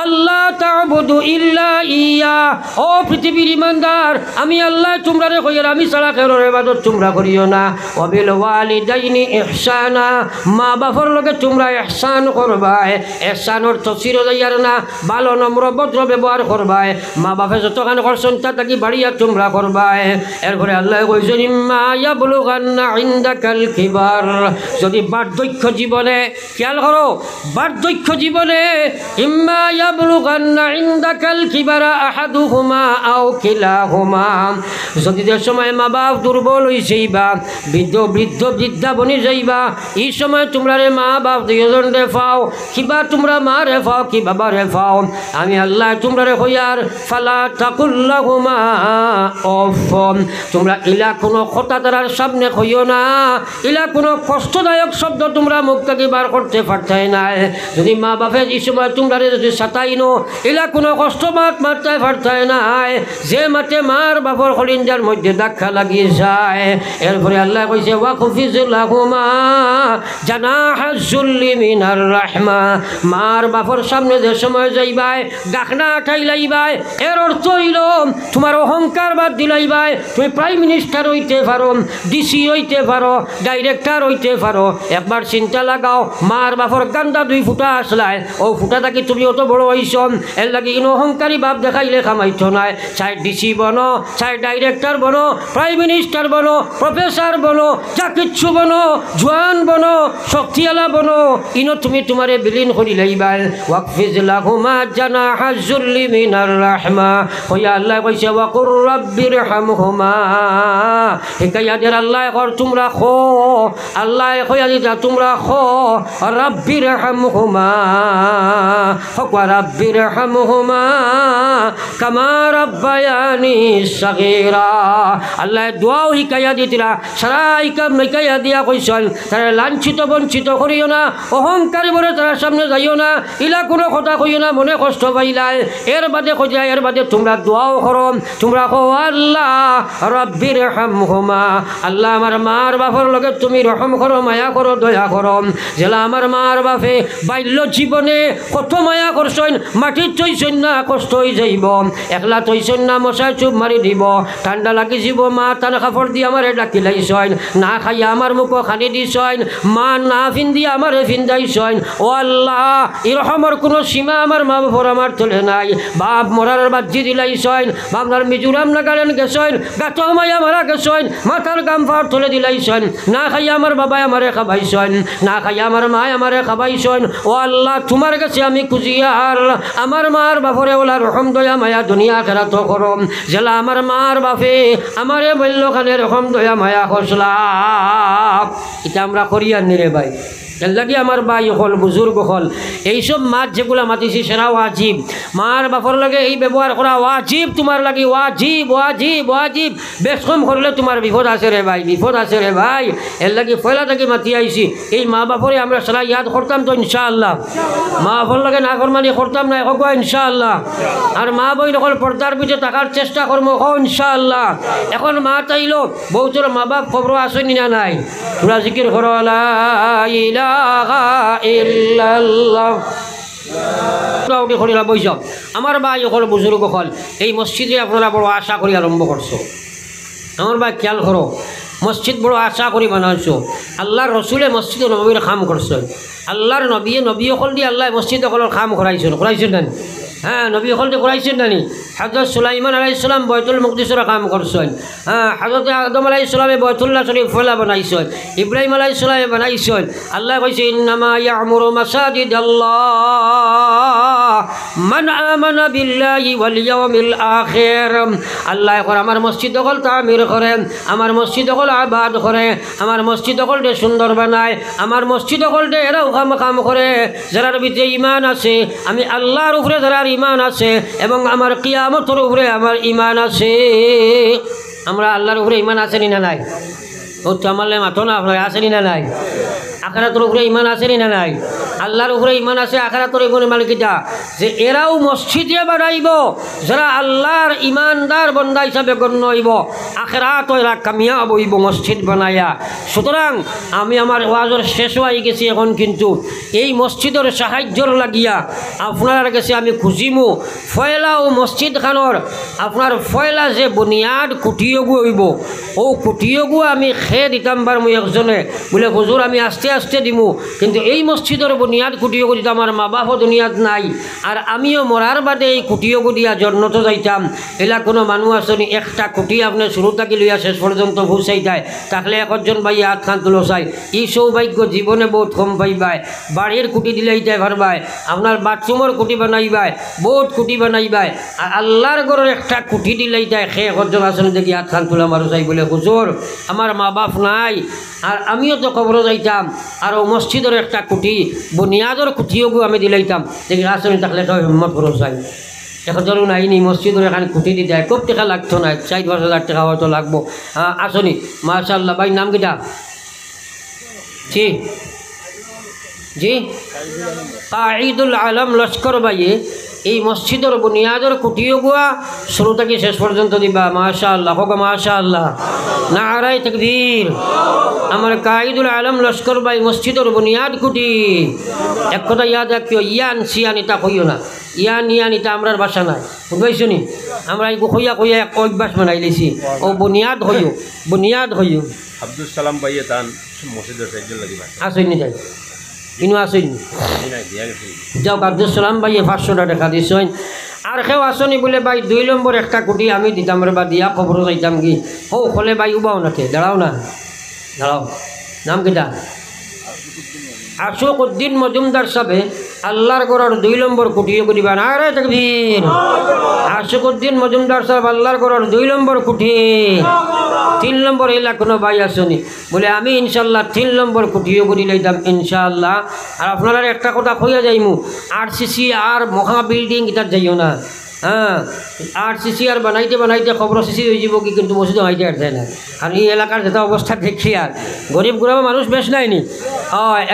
আল্লা তা'বুদু ইল্লা ইয়া। ও পৃথিবীর ইমানদার, আমি আল্লাহ তোমরা কইরা আমি ছাড়া কারোর ইবাদত তোমরা করিও না। ওয়া বিল ওয়ালিদাইনি ইহসানা, মা বাবার লগে তোমরা ইহসান করবাই। ইহসানের তফসির যাইয়ার না, ভালো নম্র ভদ্র ব্যবহার করবাই। মা বাপে যতখান করছেন তা তাকে বাড়িয়া তোমরা করবাই। এরপরে আল্লাহ কইছেন ইম্মা ইয়াবলুগান্না ইনদাকাল কিবার, যদি বার্ধক্য জীবনে, খেয়াল করো, বার্ধক্য জীবনে ইম্মা ইয়াবলুগান্না ইনদাকাল কিবারা আহাদুহুমা আও কিলাহুমা, যদি যে সময় মা বাপ দুর্বল হইছেইবা, বৃদ্ধা বনি যাইবা, এই সময় তোমরা রে মা বাপ দুইজন রে পাও, কিবা তোমরা মা রে পাও কি বাবা রে পাও, আমি আল্লাহ তোমরা রে হইয়ার ফালা তাকুল্লাহুমা অফ, তোমরা ইলা কোনো কথা তারার সামনে কইও না, ইলা কোনো কষ্টদায়ক শব্দ তোমরা মুখ থেকে বার করতে পারতাই না। যদি মা বাপে এই সময় তোমরা যদি সাতাইনো, ইলা কোনো কষ্ট মারতে পারতাই না, যে মাতে মার বাপর হলিঞ্জার মধ্যে ধাক্কা লাগিয়ে যায়। এরপরে আল্লাহ কইছে ওয়াকুফিজ লাহুমা জানাহাজ যুল্লি মিনার রাহমা, মার বাপর সামনে যে সময় যাইবাই ডাকনা আঠাই লাইবাই, এর অর্থ হইল তোমার অহংকার বাদ দিলাইবাই। তুমি প্রাইম মিনিস্টার হইতে পারো, ডিসি হইতে পারো, ডাইরেক্টর হইতে পারো। একবার চিন্তা লাগাও, মার বাপর গান্দা 2 ফুটা আসলাই, ও ফুটাটাকে তুমি অত বড় হইছ, এর লাগে ইনো অহংকারী ভাব দেখাইলে খামাইছ নাই। চাই ডিসি বনো, চাই ডাইরেক্টর বনো, প্রাইম মিনিস্টার বনো, প্রফেসর বনো, যা কিচ্ছু বনো, জোয়ান বনো, শক্তিওয়ালা বনো, ইনো তুমি তোমারে বিলীন করি লাইবাই। ওয়াকফিজ লাহুমা জানাহাজ যুল্লি মিনার রাহমা, হইয়া আল্লাহ কইছে ওয়াকুর রাব্বিরহামহুমা, হিকায়াদের আল্লাহ কর তোমরা খো, আল্লাহ কইয়া দিতা তোমরা খো রাব্বিরহামহুমা, ফকওয়া রাব্বিরহামহুমা কামা রাব্বায়ানি সাগীরা। আল্লাহ দোয়াও হিকায়া দিতিরা, সারা হিকাম হিকায়া দিয়া কইছেন তারা লাঞ্ছিত বঞ্চিত করিও না, অহংকারী বলে তার সামনে যাইও না, ইলা কোনো কথা কইও না, মনে কষ্ট পাইলাই। এর বাদে কইয়া এর বাদে তোমরা দোয়াও করো, তোমরা কো আল্লাহ রাব্বিরহামহুমা, আল্লাহ আমার মার বাপর লগে তুমি রহম করো, মায়া করো, দয়া করো। জেলা আমার মার বাপে বাল্য জীবনে কত মায়া করছেন, মাটির তৈছেন না কষ্ট হয়ে যাইব, একলা তৈছেন না মশায় চুপ মারি দিব, ঠান্ডা লাগি যাব, মা টান কাপড় দিয়ে আমারে ডাকি লাইছেন, না খাইয়া আমার মুখ খানি দিছেন, মা না ফিন্দি আমারে ফিন্দাইছেন। ও আল্লাহ, এই রহমর কোনো সীমা আমার মা বাপর আমার চলে নাই। বাপ মরার বাজ্জি দিলাইছেন, বাপনার মিজোরাম নাগালেন গেছেন, গাত মায়া মারা গেছেন, মাথার গাম ফাড় তুলে দিলাইছেন, না খাইয়া আমার বাবাই আমারে খাবাইছেন, না খাইয়া আমার মায় আমারে খাবাইছেন। ও আল্লাহ, তোমার কাছে আমি খুঁজিয়ার আমার মার বাপরে ওলা রকম দয়া মায়া দুনিয়া খেরাত করম, জেলা আমার মার বাপে আমারে বললখানে রকম দয়া মায়া খসলা। এটা আমরা করিয়ার নিরে ভাই, এর লাগে আমার ভাই হল বুজুর্গ হল এইসব মাছ যেগুলো মাতিছি সেরা ওয়াজিব, মার বাপর লাগে এই ব্যবহার করা ওয়াজিব, তোমার লাগে ওয়াজিব ওয়াজিব ওয়াজিব। বেশ কম করলে তোমার বিপদ আছে রে ভাই, বিপদ আছে রে ভাই। এর লাগে পয়লা থেকে মাতি আইছি, এই মা বাপরে আমরা সারা ইয়াদ করতাম তো ইনশাআল্লাহ, মা বাপর লাগে না করমানি করতাম না এক ইনশাআল্লাহ। আর মা বই নকল পর্দার পিছিয়ে থাকার চেষ্টা করবো ইনশাআল্লাহ। এখন মা চাইল বহুতর মা বাপ খবর আসেনি না নাই, তোরা জিকির করো লা ইলাহা ইল্লাল্লাহ। বৈশ আমার ভাই অকল বুজুর্গ হল এই মসজিদে আপনারা বড় আশা করি আরম্ভ করছো। আমার ভাই খেয়াল করো, মসজিদ বড় আশা করি বানাইছো। আল্লাহর রসুলে মসজিদ নবীর কাম করছেন, আল্লাহর নবী অকল দিয়ে আল্লাহ মসজিদ অকলের কাম করাইছেন না? হ্যাঁ, নবী অকল দিয়ে করাইছেন না? হযরত সুলাইমান আলাইহিস সালাম বাইতুল মুকদ্দিসের কাম করছেন, হ্যাঁ, হযরত আদম আলাইহিস সালামে বাইতুল্লাহ শরীফ ফলা বানাইছেন, ইব্রাহিম আলাইহিস সালামে বানাইছেন। আল্লাহ কইছে ইন্নামা ইয়ামুরু মাসাজিদাল্লাহ মান আমানা বিল্লাহি ওয়াল ইয়াউমিল আখির। আল্লাহ কর আমার মসজিদ অকল তামির করেন, আমার মসজিদ অকল আবাদ করে, আমার মসজিদ অকল দে সুন্দর বানায়, আমার মসজিদ অকল দে এরাও কাম করে যারার ভিতরে ইমান আছে, আমি আল্লাহর উপরে যারার ইমান আছে এবং আমার কিয়ামতের উপরে আমার ইমান আছে। আমরা আল্লাহর উপরে ইমান আছেনি না নাই? ও তো আমার মাথো না, আপনার আছেনি না নাই? আখিরাতের উপরে ইমান আছেনি না নাই? আল্লাহর উপরে ইমান আছে আখিরাতের ইমানের মালিক কিটা যে এরাও মসজিদে বানাইব যারা আল্লাহর ইমানদার বান্দা হিসাবে গণ্য হইব আখিরাত এরা কামিয়াব হইব মসজিদ বানাইয়া। সুতরাং আমি আমার ওয়াজের শেষ হয়ে গেছি এখন, কিন্তু এই মসজিদের সাহায্যর লাগিয়া আপনার কাছে আমি খুঁজিমু ফয়লা ও মসজিদ খানোর আপনার ফয়লা যে বুনিয়াদ কুটিয়গু হইব ও কুটিয়গু আমি খেয়ে দিতাম বার মুই একজনে বলে হুজুর আমি আস্তে আস্তে দিমু, কিন্তু এই মসজিদের বুনিয়াদ কুটিয়গু দিতাম আমার মা বাপও দুনিয়াত নাই আর আমিও মরার বাদে এই কুটিয়গু দিয়া জন্নত যাইতাম। এলা কোনো মানুষ আসনি একটা কুটি আপনার শুরু থাকি লইয়া শেষ পর্যন্ত ঘুষাই দেয় থাকলে একজন ভাই হাত খান তুলো চাই এই সৌভাগ্য জীবনে বহুত কম পাইবাই। বাড়ির কুটি দিলাইতে পারবাই, আপনার বাথরুমের কুটি বানাইবাই, বহুত কুটি বানাইবাই, আর আল্লাহর ঘরের একটা কুটি দিলাইতে সে একজন আসনে দেখি হাত খান তুলা মারো চাই বলে হুজুর আমার মা বাপ নাই আর আমিও তো কবর যাইতাম আর ও মসজিদের একটা কুটি বুনিয়াদর কুটিও আমি দিলাইতাম দেখি আসনে থাকলে তো হিম্মত করো চাই। এখন ধরুন আইনি মসজিদের এখানে কুটি দিতে হয় খুব টাকা লাগতো না 4-5 হাজার টাকা হয়তো লাগবো। আসনি মাশাআল্লাহ ভাই নাম কিটা? জি জি কাঈদুল আলম লস্কর ভাইয়ে এই মসজিদের বুনিয়াদের কুটিও গুয়া শুরু থেকে শেষ পর্যন্ত দিবা। মাশাআল্লাহ হোক মাশাআল্লাহ নারায়ে তাকবীর। আমার কাঈদুল আলম লস্কর ভাই মসজিদের বুনিয়াদ কুটি এক কথা ইয়াদ রাখিও ইয়ান সিয়ান এটা কইও না, ইয়ান ইয়ান এটা আমরার বাসা নাই বুঝবাইছো নি, আমরা এই কইয়া কইয়া এক অভ্যাস বানাই লেছি ও বুনিয়াদ হইও বুনিয়াদ হইও। আব্দুল সালাম ভাইয়ে তান মসজিদের সাহায্য লাগিবা আসেনি যাই ইনু আসেনি যাও আব্দুল সালাম ভাইয়ে 500 টাকা দিছেন আর কেউ আসনি বলে ভাই 2 নম্বর একটা কুটি আমি দিতাম রে বা দিয়া খবর যাইতাম কি ও খোলে ভাই উবাও নাতে দাঁড়াও না দাঁড়াও নাম কিটা? আশুকুদ্দিন মজুমদার সাহেব আল্লাহর ঘরের 2 নম্বর কুটিও করিবা। নারে তাকবীর। আশুকুদ্দিন মজুমদার সাহেব আল্লাহর ঘরের 2 নম্বর কুটি 3 নম্বর এলা কোনো ভাই আসনি বলে আমি ইনশাল্লাহ 3 নম্বর কুটিও করি লাইতাম ইনশাআল্লাহ। আর আপনারা একটা কথা কইয়া যাইমু RCC আর মহা বিল্ডিং এটা যাইও না। হ্যাঁ RCC আর বানাইতে বানাইতে খবর সিসি হয়ে যাব কি, কিন্তু মসজিদ হইতে আর যায় না। আর এই এলাকার যেটা অবস্থা দেখি আর গরিব গুড়া মানুষ বেশ নাইনি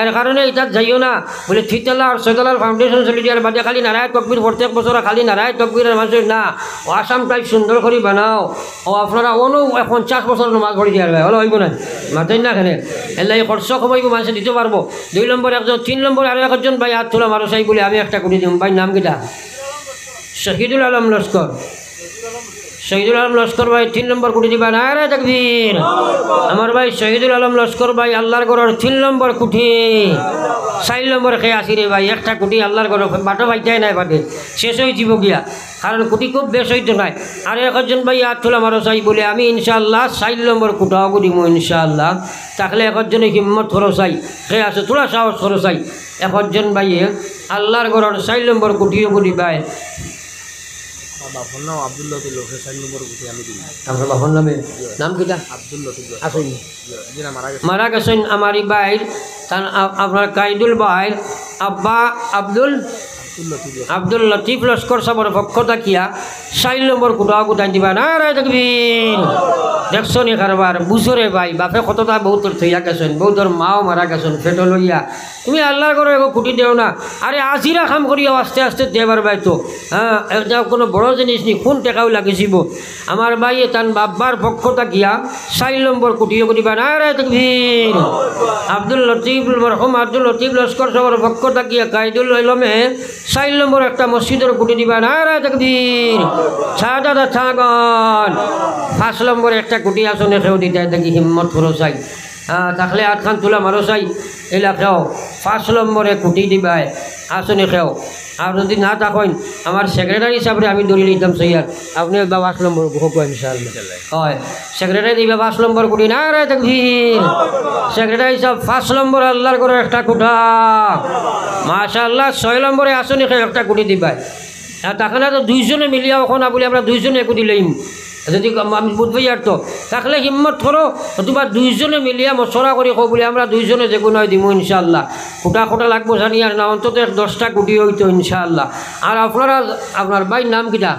এর কারণে এটা যাইও না বলে 3তলা আর 6তলার ফাউন্ডেশন চলি আর বাদে খালি নারায় তকবির প্রত্যেক বছর খালি নারায় তকবিরের মানুষের না ও আসাম টাইপ সুন্দর করে বানাও ও আপনারা অন্য 50 বছর নামাজ পড়ি দিয়ে হলো হইব না মাতেন না এখানে এলাই খরচ কমাইব মানুষে দিতে পারবো। 2 নম্বর একজন 3 নম্বর আর একজন ভাই হাত তোলা মারো চাই বলে আমি একটা করে দিম। ভাই নাম কিটা? শহীদুল আলম লস্কর। শহীদুল আলম লস্কর ভাই 3 নম্বর কুটি দিবা। নারে তাকবীর। আমার ভাই শহীদুল আলম লস্কর ভাই আল্লাহর ঘরের 3 নম্বর কুটি 4 নম্বর খেয়ে আসি রে ভাই একটা কুটি আল্লাহর ঘর বাটো পাইতাই নাই বাটে শেষ হয়ে যাব গিয়া কারণ কুটি খুব বেশ হইতো নাই। আর একজন ভাই হাত তোলা মারো চাই বলে আমি ইনশাআল্লাহ 4 নম্বর কুটাও দিব ইনশাআল্লাহ। তাহলে একজনে হিম্মত করো চাই খেয়ে আসে তোরা সাহস করো চাই একজন ভাইয়ে আল্লাহর ঘরের 4 নম্বর কুটিও করি ভাই। বাপর নাম আব্দুল লতিফ লোকে 4 নম্বর কুটি আমি দিই। আমার বাপর নামে নাম কিটা? আব্দুল লতিফ আসেন যিনি মারা গেছেন আমার ভাই তার আপনার কাইদুল ভাই আব্বা আব্দুল লতিফ লস্কর সাহেবের পক্ষ থাকিয়া 4 নম্বর কুটাও কুটাই দিবা। নারে তাকবীর। দেখছো নি কারবার বুঝরে ভাই বাপে কতটা বহুত থইয়া গেছেন বহুতর মাও মারা গেছেন ফেটো লইয়া তুমি আল্লাহর ঘরে এগো কুটি দেও না। আরে আজিরা কাম করিয়া আস্তে আস্তে দেবার ভাই তো হ্যাঁ এটা কোনো বড় জিনিস নি কোন টাকাও লাগিয়েছিব। আমার ভাইয়ে তান বাব্বার পক্ষ থাকিয়া 4 নম্বর কুটিও করিবা। নারে তাকবীর। আব্দুল লতিফ মরহুম আব্দুল লতিফ লস্কর সাহেবের পক্ষ থাকিয়া কাইদুল আলমে 4 নম্বর একটা মসজিদের কুটি দিবা। নারে তাকবীর। ছাদা ছাগন 5 নম্বর একটা কুটি আসনে খেয়েও দিতে দেখি হিম্মত করো চাই থাকলে আটখান তোলা মারো চাই এলাকাও 5 নম্বরে কুটি দিবাই আসনে খেয়েও। আর যদি না থাকেন আমার সেক্রেটারি হিসাবে আমি ধরে নিতাম সৈয়ার আপনি 5 নম্বর হোক ইনশাআল্লাহ হয় সেক্রেটারি দিবা 5 নম্বর কুটি। না রে তাকবীর। সেক্রেটারি সাহেব 5 নম্বর আল্লাহর করে একটা কুটা মাশাআল্লাহ 6 নম্বরে আসনে খেয়ে একটা কুটি দিবাই। আর তাহলে তো 2 জনে মিলিয়া ওখানে বলে আমরা 2 জনে কুটি লইম যদি আমি বুঝবাই আর তো তাহলে হিম্মত করো অথবা 2 জনে মিলিয়া মশলা করে কো বলে আমরা 2 জনে যে কোনো দিব ইনশাআল্লাহ। কুটা কুটা লাগবো জানি আর না অন্তত 10টা কুটি হইতো ইনশাআল্লাহ। আর আপনারা আপনার ভাই নাম কিটা?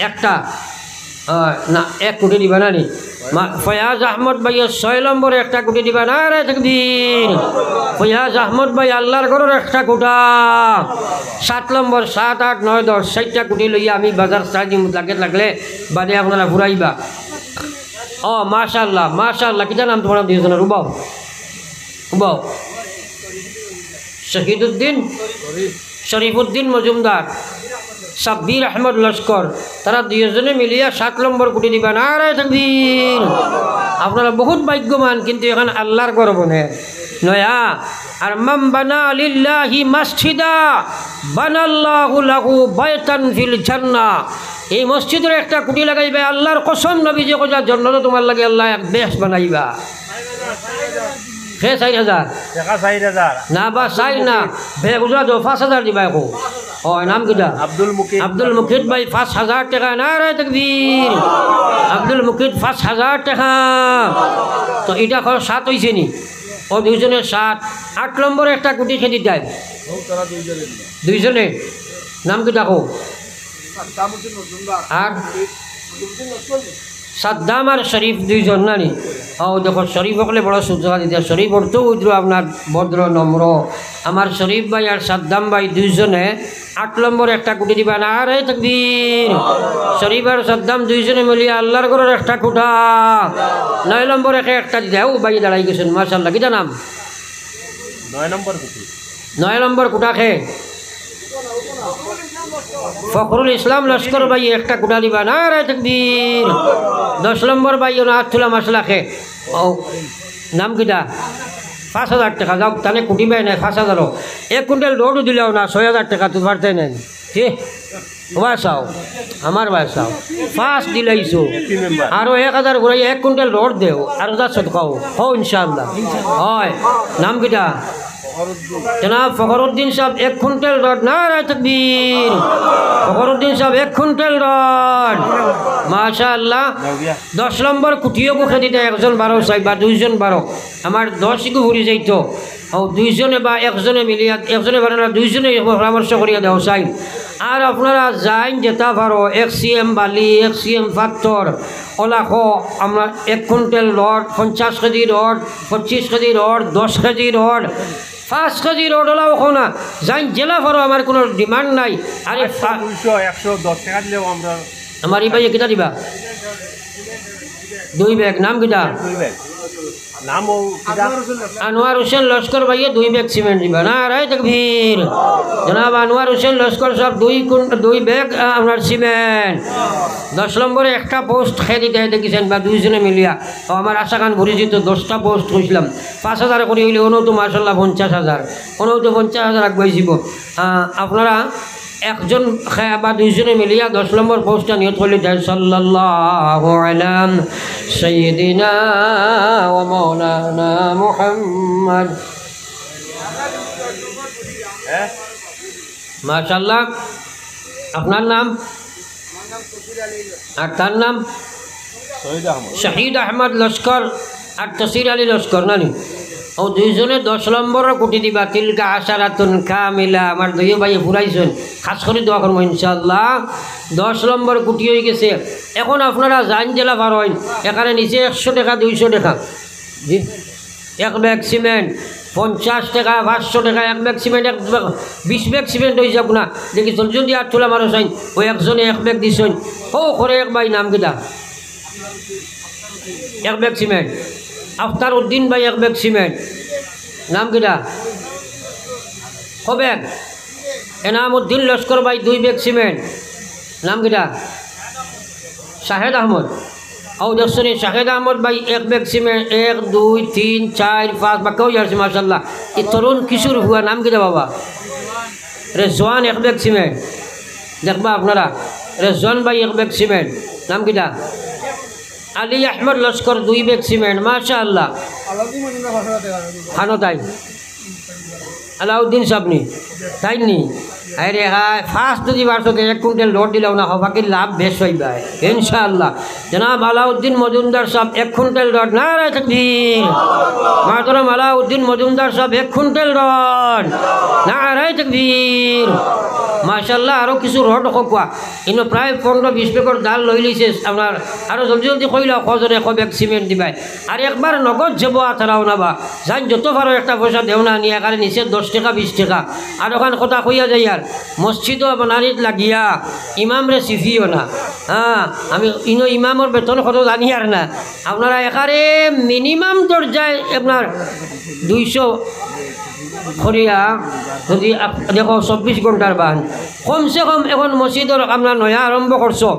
একটা না 1 কোটি দিবা না নি ফয়াজ আহমদ ভাইয়ের 6 নম্বরে 1 কোটি দিবা না রে তাকবীর ফয়াজ আহমদ ভাই আল্লাহর ঘরের 1 কোটা 7 নম্বর 7 8 9 10 4টা কোটি লইয়া আমি বাজার চাই লাগলে বাদে আপনারা ঘুরাইবা মাশাআল্লাহ মাশাআল্লাহ কিটা নাম তোমার দুইজনের উবাও উবাও শহীদুদ্দিন শরীফুদ্দিন মজুমদার সাব্বির আহমদ লস্কর তারা দুইজনে মিলিয়া 7 নম্বর কোটি দিবা না রে তাকবীর আপনারা বহুত ভাগ্যবান কিন্তু এখন আল্লাহর ঘর বনে নয়া আর মান বানা লিল্লাহি মসজিদা বানাল্লাহু লাহু বাইতান ফিল জান্নাহ এই মসজিদের 1 কোটি লাগাইবে আল্লাহর কসম নবী যে কইয়া জান্নাতে তোমার লাগে আল্লাহ এক বেশ বানাইবা হে 4000 টাকা 4000 না বা 4 না বেগুজা তো 5000 দিবা কো নাম কিটা আব্দুল মুকিদ ভাই 5000 টাকা না রে তাকবীর আব্দুল মুকিদ 5000 টাকা তো এটা খরচ 7 হইছে নি ও দুইজনে 7 8 নম্বরে 1 কোটি খেদি দেয় দুইজনে নাম কিটা কো আর সাদ্দাম আর শরীফ দুইজন নানি দেখো শরীফ হলে বড় সুযোগ দিতে শরীফ অর্থ উদ্র আপনার ভদ্র নম্র আমার শরীফ ভাই আর সাদ্দাম ভাই দুইজনে 8 নম্বর 1 কোটি দিবা না রে তাকবীর শরীফ আর সাদ্দাম দুইজনে মিলিয়ে আল্লাহর ঘরের 1 কোটা 9 নম্বর 1 দিতে ভাই দাঁড়াই গেছেন মাশাআল্লাহ কিটা নাম 9 নম্বর কোটা খে ফখরুল ইসলাম লস্কর ভাই 1 কোটা দিবা না রে তাকবীর 10 নম্বর ভাই আতুলা মাসলা খে নাম কিটা 5000 টাকা যাও তাহলে কোটি ভাই নাই 5000 1 কুইন্টাল রোডও দিলেও না 6000 টাকা তুই পারতে নেন ঠিক বাসাও আমার বাসাও 5 দিলাইছো আরো 1000 ঘুরাই 1 কুইন্টাল রোড দেও আর 1000 খাও ইনশাআল্লাহ হয় নাম কিটা जनाब फखरुद्दीन साहब 1 कुंटल रड नारे तकबीर फखरुद्दीन साहब 1 कुंटल रड माशाअल्लाह 10 नम्बर कुटियो को खेदी दे एकजन 12 साहेब बा दुइजन 12 আমার 10 को ঘুরি যাইতো ও দুইজনে বা একজনে মিলিয়া একজনে বানানা দুইজনে পরামর্শ করিয়া দাও সাহেব আর আপনারা যাইন যেটা পারো 1 সিএম বালি 1 সিএম পাথর ওলাখো আমরা 1 quintal rod 50 KG rod 25 KG rod 10 KG rod 5 KG rod ওলাও না যাইন জেলা পারো আমার কোনো ডিমান্ড নাই আরে 200 110 টাকা দিলেও আমরা আমার এই ভাই কিটা দিবা 2 ব্যাগ নাম কিটা 2 ব্যাগ नाम अनवर हुसैन लश्कर भाई 2 बैग सीमेंट दिबा ना रे तकबीर जनाब अनवर हुसैन लश्कर साहब 2 बैग আপনার सीमेंट 10 নম্বরে 1টা পোস্ট খেয়ে দিতে দেখিছেন বা দুইজনে মিলিয়া ও আমার আশা খান ভরি যেত 10টা পোস্ট কইছিলাম 5000 করে হইলে ওনো তো মাশাআল্লাহ 50000 ওনো তো 50000 আগবাইছিব আপনারা একজন খায় বা দুইজনে মিলিয়া 10 নম্বর পোস্টটা নিয়ত করলে যায় সাল্লাল্লাহু আলাইহি সাইয়্যিদিনা ওয়া মাওলানা মুহাম্মদ মাশাআল্লাহ আপনার নাম আর তার নাম শহীদ আহমদ লস্কর আর তসির আলী লস্কর নানি ও দুইজনে 10 নম্বর কোটি দিবা তিলকা আশারাতুন কামিলা আমার দুই ভাই ফুরাইছেন খাস করে দোয়া করব ইনশাআল্লাহ 10 নম্বর কোটি হয়ে গেছে এখন আপনারা জান জেলা পার হইন এখানে নিচে 100 টাকা 200 টাকা জি 1 ব্যাগ সিমেন্ট 50 টাকা 500 টাকা 1 ব্যাগ সিমেন্ট 20 ব্যাগ সিমেন্ট হয়ে যাব না দেখি জলদি আর তোলা মানুষ আইন ওই একজনে 1 ব্যাগ দিছেন ও করে এক ভাই নাম কিটা 1 ব্যাগ সিমেন্ট আফতার উদ্দিন ভাই 1 ব্যাগ সিমেন্ট নাম কিটা কবে এনাম উদ্দিন লস্কর ভাই 2 ব্যাগ সিমেন্ট নাম কিটা শাহেদ আহমদ আও দর্শনী শাহেদ আহমদ ভাই 1 ব্যাগ সিমেন্ট 1 2 3 4 5 বাকাও যাচ্ছে মাশাআল্লাহ এই তরুণ কিশোর হুয়া নাম কিটা বাবা রেজওয়ান 1 ব্যাগ সিমেন্ট দেখবা আপনারা রেজওয়ান ভাই 1 ব্যাগ সিমেন্ট নাম কিটা আলী আহমদ লস্কর 2 ব্যাগ সিমেন্ট মাশাআল্লাহ খানো তাই আলাউদ্দিন সাহেব নি তাই নি আরে হায় ফার্স্ট যদি বারশো 1 কুইন্টাল রড দিলাম না হবাকে লাভ বেশ হইবা ইনশাআল্লাহ। জনাব আলাউদ্দিন মজুমদার সাহেব 1 কুইন্টাল রড, নারায়ে তাকবীর। মাহতারাম আলাউদ্দিন মজুমদার সাহেব 1 কুইন্টাল রড, নারায়ে তাকবীর। মাশাআল্লাহ। আরও কিছু রড কোয়া ইনো প্রায় 15-20 বেগর ডাল লই লইছে আপনার। আরও জলদি জলদি কইলা কজনে 100 বেগ সিমেন্ট দিবাই। আর একবার নগদ যাব তারাও না বা যাই যত পারো একটা পয়সা দেও না নিয়ে কারে নিচে 10 টাকা 20 টাকা। আর ওখান কথা কইয়া যাই আর মসজিদও বানানিত লাগিয়া ইমামরে সিফিও না। হ্যাঁ আমি ইনো ইমামর বেতন কত জানি আর না। আপনারা একারে মিনিমাম দরজায় আপনার 200 খরিয়া যদি দেখো 24 ঘন্টার বান কমসে কম এখন মসজিদর আমরা নয়া আরম্ভ করছো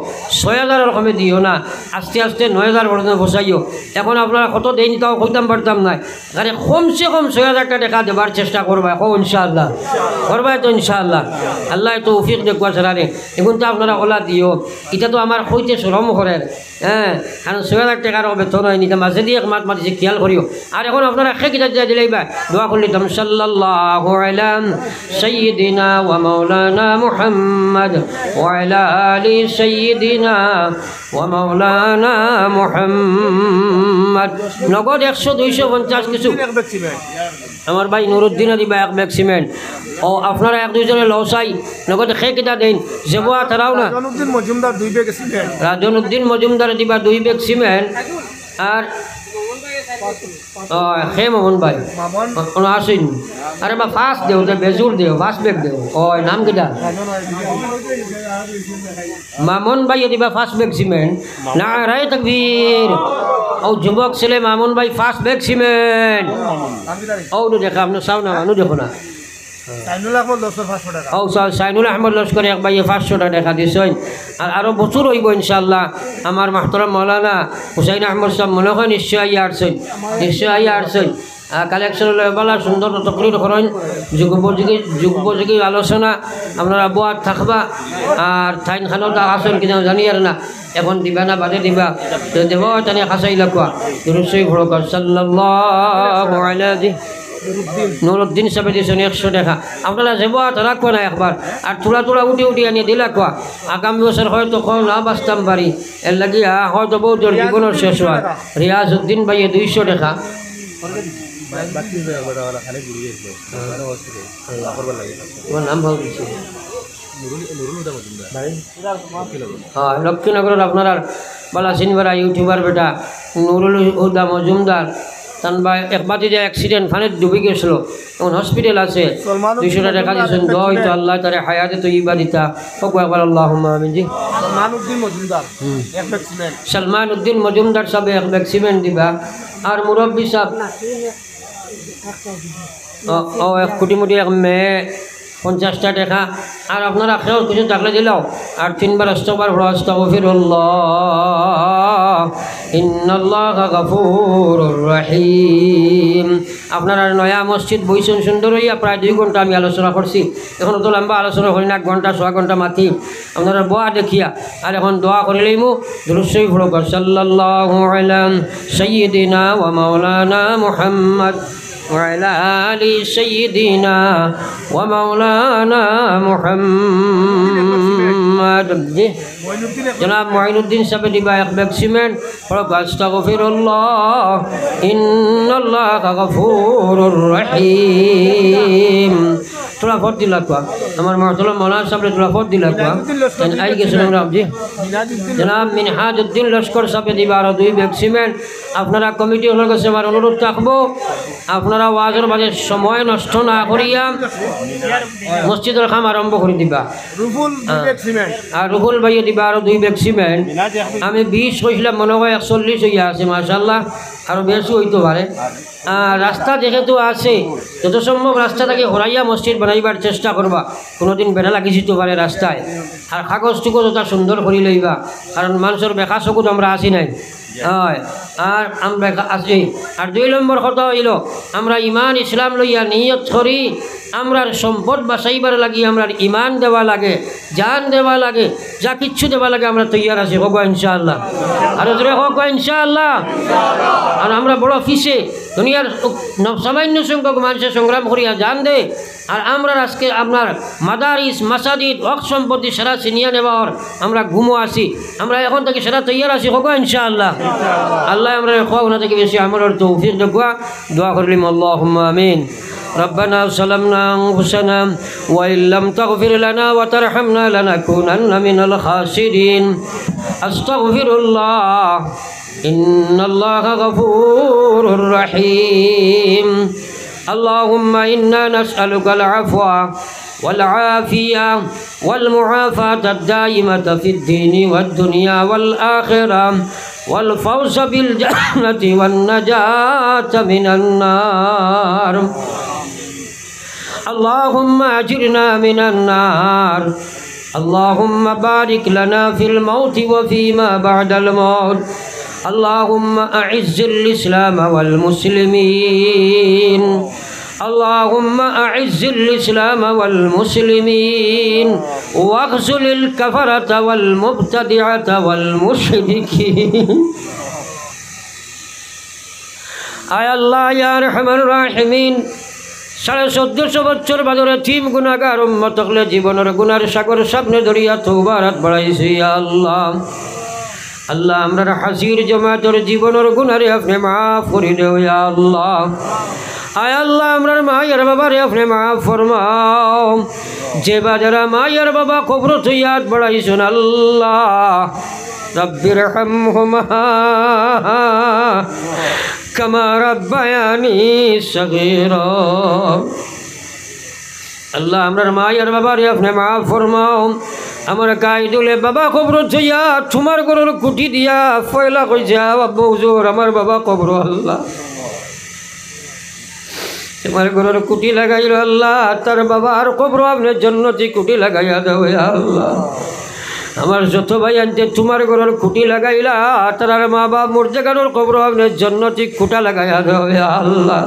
6000 কমে দিও না, আস্তে আস্তে 9000 পর্যন্ত বসাইও। এখন আপনারা কত দেন তাও কইতাম পারতাম না, আরে কমসে কম 6000 টাকা দেবার চেষ্টা করবা কো ইনশাআল্লাহ, করবাই তো ইনশাআল্লাহ। আল্লাহ তৌফিক দেখবা সারারে এখন তো আপনারা ওলা দিও। এটা তো আমার কইতে শ্রম করে হ্যাঁ, কারণ 6000 টাকার বেতন হয়নি মাঝে দিয়ে মাত মাতিছে খেয়াল করিও। আর এখন আপনারা খে কিতা দিলেইবা দোয়া করলি তাম সাল্লাল্লাহু আলা সাইয়্যিদিনা ওয়া মাওলানা মুহাম্মদ ওয়া আলা আলি সাইয়্যিদিনা ওয়া মাওলানা মুহাম্মদ। নগদ 100-250 কিছু আমার ভাই নুরুদ্দিন দিবা 1 ব্যাগ সিমেন্ট। ও আপনারা 1-2 জনে লসাই নগদ খে কিতা দেন যাবো তারাও না। রাজনুদ্দিন মজুমদার 2 ব্যাগ সিমেন্ট, রাজনুদ্দিন মজুমদার দিবা 2 ব্যাগ সিমেন্ট। আর খে মোহন ভাই আসেন আরে বা ফার্স্ট দেও বেজুর দেও ফার্স্ট ব্যাগ দেও। ও নাম কিটা মামুন ভাই দিবা ফার্স্ট ব্যাগ সিমেন্ট, নারায়ে তাকবীর। ও যুবক ছেলে মামুন ভাই ফার্স্ট ব্যাগ সিমেন্ট। ও দেখা আপনি চাও না মানুষ দেখো না। ও সাইনুল আহমদ লস্কর এক ভাই 500 টাকা দেখা দিয়েছেন। আর আরও বছর হইব ইনশাআল্লাহ। আমার মাহতারাম মৌলানা হুসাইন আহমদ সাহেব মনে হয় নিশ্চয়ই আসছেন, নিশ্চয়ই আসছেন। কালেকশন বলা সুন্দর তকরির করেন যুগোপযোগী আলোচনা আপনারা বোয়ার থাকবা। আর থাইন খানো আসেন কিনা জানি আর না, এখন দিবা না বাদে দিবা দেব তেনে খাসাই লাগবা। সাল্লাল্লাহু আলাইহি নুরুদ্দিন সাহেব দিয়েছেন 100 টাকা। আপনারা যাব রাখবো না একবার। আর থোড়া থোড়া উঠি আনিয়ে দিলা কোয়া আগামী বছর হয়তো না বাঁচতাম পারি এর লাগিয়া হয়তো বহুতর জীবনের শেষ হয়। রিয়াজউদ্দিন ভাইয়ে 200 টাকা। নাম ভালো হ্যাঁ লক্ষ্মীনগরের আপনার বালা সিনবারা ইউটিউবার বেটা নুরুল হুদা মজুমদার তান বা একবারটি যে অ্যাক্সিডেন্ট ফানের ডুবে গেছিল এখন হসপিটাল আছে 200 টাকা দিয়েছেন। দয় তো আল্লাহ তারে হায়াতে তো ইবা দিতা হোক একবার আল্লাহুম্মা আমিন। জি সলমান উদ্দিন মজুমদার সাহেব 1 ব্যাগ সিমেন্ট দিবা। আর মুরব্বী সাহেব 1 কোটি মুটি 1 মেয়ে 50 টাকা। আর আপনারা খেয়েও কিছু থাকলে দিলাও। আর 3 বার আস্তাগফির আস্তাগফিরুল্লাহ ইন্নাল্লাহা গাফুরুর রহিম। আপনারা নয়া মসজিদ বইছেন সুন্দর হইয়া প্রায় 2 ঘন্টা আমি আলোচনা করছি। এখন তো লম্বা আলোচনা করি না, 1 ঘন্টা 6 ঘন্টা মাতি আপনারা বোয়া দেখিয়া। আর এখন দোয়া করিলেই মু দুরূদ শরীফ পড়ব সাল্লাল্লাহু আলা সাইয়্যিদিনা ওয়া মাওলানা মুহাম্মদ وعلى آل سيدنا ومولانا محمد। جناب معين সাহেব দিবা 1 ব্যাগ সিমেন্ট। আস্তাগফিরুল্লাহ ইন্নাল্লাহা গাফুরুর রহিম। তোরা ফট দিলা কোয়া আমার মাহতারাম মৌলানা সাহেব তোরা ফট দিলা কোয়া আই গেছেন আমরা। জি জনাব মিনহাজউদ্দিন লস্কর সাহেব দিবা আর 2 ব্যাগ সিমেন্ট। আপনারা কমিটি হল কাছে আমার অনুরোধ থাকবো আপনারা ওয়াজের মাঝে সময় নষ্ট না করিয়া মসজিদের কাম আরম্ভ করে দিবা। আর রুহুল ভাইয়ে দিবা আরো 2 ব্যাগ সিমেন্ট। আমি 20 কইছিলাম মনে হয় 41 হইয়া আছে মাশাআল্লাহ, আরো বেশি হইতে পারে। রাস্তা যেহেতু আছে যত সম্ভব রাস্তাটাকে হরাইয়া মসজিদ বানাইবার চেষ্টা করবা। কোনোদিন বেড়া লাগি যেতে পারে রাস্তায়। আর কাগজটুকু যথা সুন্দর করে লইবা, কারণ মানুষের বেকা চকুত আমরা আসি নাই হয়। আর আমরা আছি। আর 2 নম্বর কথা হইল আমরা ইমান ইসলাম লইয়া নিয়ত করি আমরার সম্পদ বাঁচাইবার লাগি আমরার ইমান দেওয়া লাগে, জান দেওয়া লাগে, যা কিচ্ছু দেওয়া লাগে আমরা তৈয়ার আছি, হোক ইনশাআল্লাহ। আর জোরে হোক ইনশাআল্লাহ। আর আমরা বড় ফিসে দুনিয়ার সামান্য সংখ্যক মানুষের সংগ্রাম করিয়া জান দে, আর আমরা আজকে আপনার মাদারিস মাসাজিদ হক সম্পত্তি সেরা ছিনিয়ে নেওয়ার আমরা ঘুমো আছি, আমরা এখন থেকে সেরা তৈয়ার আছি, হোক ইনশাআল্লাহ। আল্লাহ আমরা খোয়া ওনা থেকে বেশি আমলের তৌফিক দেওয়া দোয়া করলিম আল্লাহুম্মা আমিন। ربنا ظلمنا أنفسنا وإن لم تغفر لنا وترحمنا لنكونن من الخاسرين أستغفر الله إن الله غفور رحيم اللهم إنا نسألك العفو والعافية والمعافاة الدائمة في الدين والدنيا والآخرة والفوز بالجنة والنجاة من النار اللهم أجرنا من النار اللهم بارك لنا في الموت وفيما بعد الموت اللهم أعز الإسلام والمسلمين اللهم أعز الإسلام والمسلمين واخذل الكفرة والمبتدعة والمشركين আয় আল্লাহ ইয়া আরহামার রাহিমিন 1450 বছর বাদরে তিম গুনাহগার উম্মত হলে জীবনের গুনার সাগর সামনে ধরিয়া তওবার হাত বাড়াইছি ইয়া আল্লাহ। আল্লাহ আমরা হাসির জামাতের জীবনের গুনারে আপনি মাফ করে দেও ইয়া আল্লাহ। আয় আল্লাহ আমরার মায়ের বাবারে আপনি মাফ ফরমাও, যে বাজারা মায়ের বাবা কবর তৈয়াদ বাড়াইছেন আল্লাহ রব্বির হামহুমা কামা রাব্বায়ানি সগীরা। আল্লাহ আমরার মায়ের বাবারে আপনি মাফ ফরমাও, আমার কাইদুলে বাবা কবর তৈয়া তোমার গরুর কুটি দিয়া ফয়লা কইছে আব্বু হুজুর আমার বাবা কবর আল্লাহ তোমার গরুর কুটি লাগাইল আল্লাহ, তার বাবা আর কবর আপনার জন্নতি কুটি লাগাইয়া দাও আল্লাহ। আমার যত ভাই আনতে তোমার গরুর কুটি লাগাইলা, তার মা বাপ মুর্জাগানোর কবর আপনার জন্নতি কুটা লাগাইয়া দাও আল্লাহ।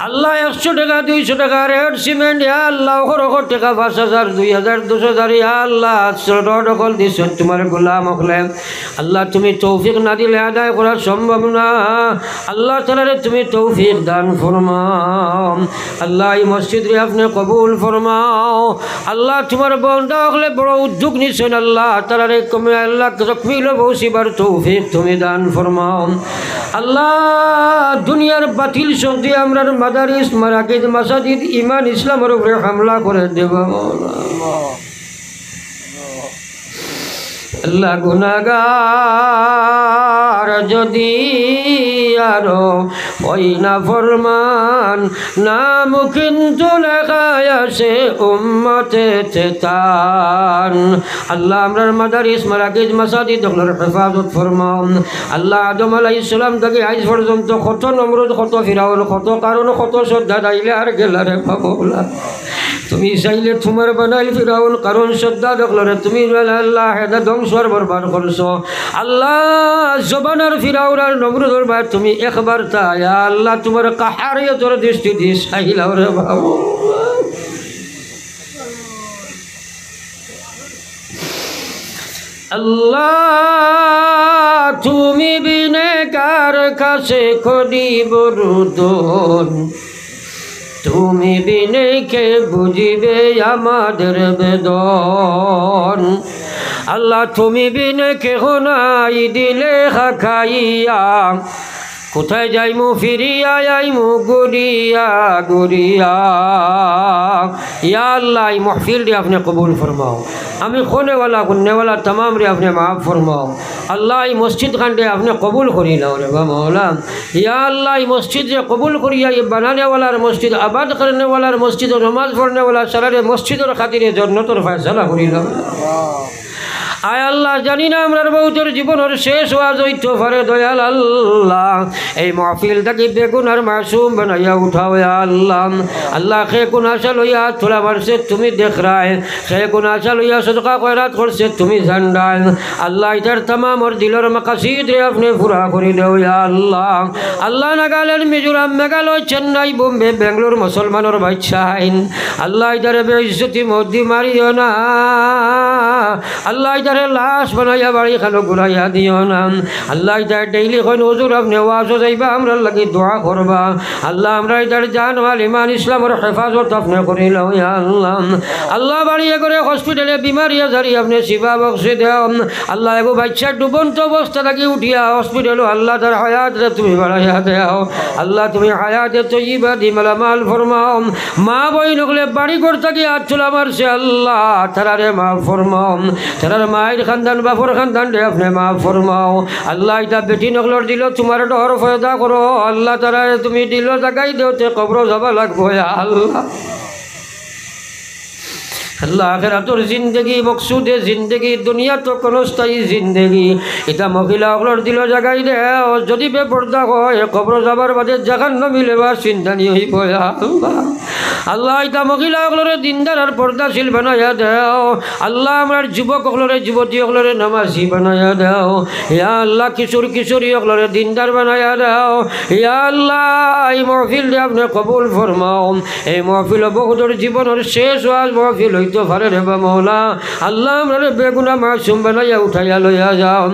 আল্লাহ 100 টাকা 200 টাকা রেড সিমেন্ট আল্লাহ 100 টাকা 5000 2000 2000 আল্লাহ সকল দিচ্ছেন তোমার গোলাম হলে আল্লাহ তুমি তৌফিক না দিলে আদায় করা সম্ভব না। আল্লাহ তাআলা তুমি তৌফিক দান ফরমাও আল্লাহ। এই মসজিদে আপনি কবুল ফরমাও আল্লাহ। তোমার বান্দা হলে বড় উদ্যোগ নিছেন আল্লাহ তাআলা কমে আল্লাহ তকমিল বসিবার তৌফিক তুমি দান ফরমাও আল্লাহ। দুনিয়ার বাতিল শক্তি আমরা মাদারিস মারাকিজ মাসাজিদ ইমান ইসলামের উপরে হামলা করে দেব আল্লাহ। গুনাহগার যদি আরো ওই না ফরমান নাম কিন্তু লেখায় আছে উম্মতে তেতান আল্লাহ। আমরার মাদারিস মারাকিজ মাসাজিদ ওগুলোর হেফাজত ফরমাও আল্লাহ। আদম আলাইহিস সালাম থেকে আজ পর্যন্ত কত নমরুদ কত ফিরাউন কত কারণ কত শ্রদ্ধা দাইলে আর গেলারে বাবুলা তুমি চাইলে তোমার বানাইল ফিরাউন কারণ শ্রদ্ধা দেখলরে তুমি আল্লাহ হেদা ধ্বংসর বরবাদ করছো আল্লাহ। জবানার ফিরাউন আর নমরুদর ভাই তুমি একবার তাই আল্লাহ তোমার কাহারিয়তর দৃষ্টি দিয়ে চাইলাও রে বাবু আল্লাহ। তুমি বিনে কার কাছে করিব রুদন, তুমি বিনে কে বুঝিবে আমাদের বেদন আল্লাহ। তুমি বিনে কেহ নাই দিলে খাইয়া কোথায় যাইমু ফিরিয়া আইমু গুড়িয়া গুড়িয়া ইয়া আল্লাহ। এই महफिल রে আপনি কবুল ফরমাও। আমি खोनेवाला गुननेवाला तमाम রে আপনি মাফ ফরমাও আল্লাহ। এই মসজিদ খানরে আপনি কবুল করি নাও রে মৌলা ইয়া আল্লাহ। এই মসজিদ রে কবুল করিয়া এই বানানেওয়ালার মসজিদ আবাদ করনেওয়ালার মসজিদ নমাজ পড়নেওয়ালা সারা মসজিদের খাতিরে জান্নাতের ফয়সালা করি নাও আয় আল্লাহ জানি না আমরার বহুতের জীবনের শেষ হওয়া যাইতে পারে দয়াল আল্লাহ এই মাহফিল থাকি বেগুনার মাসুম বানাইয়া উঠাও ইয়া আল্লাহ আল্লাহ খে কোন আশা লইয়া তোলা মারছে তুমি দেখ রায় খে কোন আশা লইয়া সদকা কয়রাত করছে তুমি জান্ডাল আল্লাহ ইতার তামামর দিলর মাকাসিদ রে আপনি পুরা করে দেও ইয়া আল্লাহ আল্লাহ নাগাল্যান্ড মিজোরাম মেঘালয় চেন্নাই বোম্বে বেঙ্গলোর মুসলমানের বাদশাহিন আল্লাহ ইতারে বেইজ্জতি মদ্দি মারিও না আল্লাহ ইতারে লাশ বানাইয়া বাড়ি খালো ঘুরাইয়া দিও না আল্লাহ ইতার ডেইলি কইন হুজুর আপনি ওয়াজও যাইবা আমরা লাগি দোয়া করবা আল্লাহ আমরা ইতার জান ওয়াল ইমান ইসলামের হেফাজত আপনি করিল ইয়া আল্লাহ আল্লাহ বাড়িয়ে করে হসপিটালে বিমারিয়া জারি আপনি শিবা বক্সে দেও আল্লাহ এগো বাচ্চা ডুবন্ত অবস্থা থাকি উঠিয়া হসপিটাল আল্লাহ তার হায়াত তুমি বাড়াইয়া দেও আল্লাহ তুমি হায়াতে তৈবা দি মালামাল ফরমাও মা বই নকলে বাড়ি করতে গিয়ে হাত চুলা মারছে আল্লাহ তারারে মা ফরমাও তারার মায়ের খানদান বাপর খানদান রে আপনি মা ফরমাও আল্লাহ এটা বেটি নকলর দিল তোমার ডর ফয়দা করো আল্লাহ তারা তুমি দিল জাগাই দেওতে কবর যাবা লাগবো আল্লাহ আল্লাহ আখিরাতুর জিন্দগি মকসুদে জিন্দগি দুনিয়া তো কোনো স্থায়ী জিন্দগি এটা মহিলা অগলর দিল জাগাই দে যদি বেপর্দা হয় কবর যাবার বাদে জাগান্ন মিলেবার চিন্তা নিয়ে হইব আল্লাহ আল্লাহ এটা মহিলা অগলরে দিনদার আর পর্দাশীল বানাইয়া দেও আল্লাহ আমার যুবক অগলরে যুবতী অগলরে নামাজি বানাইয়া দেও ইয়া আল্লাহ কিশোর কিশোরী অগলরে দিনদার বানাইয়া দেও ইয়া আল্লাহ এই মহফিল আপনি কবুল ফরমাও এই মহফিল বহুতর জীবনের শেষ হওয়ার মহফিল তো ভারে রে মৌলা আল্লাহ আমরা বেগুনা মাসুম বানাইয়া উঠাইয়া লইয়া যাও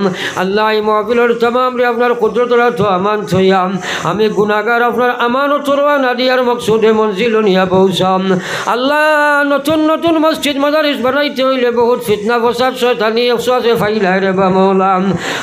আল্লাহ এই মহফিলের তমাম রে আপনার কুদরতরা তো আমান থইয়াম আমি গুনাহগার আপনার আমানত রওনা দিয়ার মকসুদে মঞ্জিল নিয়া পৌঁছাম আল্লাহ নতুন নতুন মসজিদ মাদারিস বানাইতে হইলে বহুত ফিতনা ফসাদ শয়তানি অফসাসে ফাইলায় রে মৌলা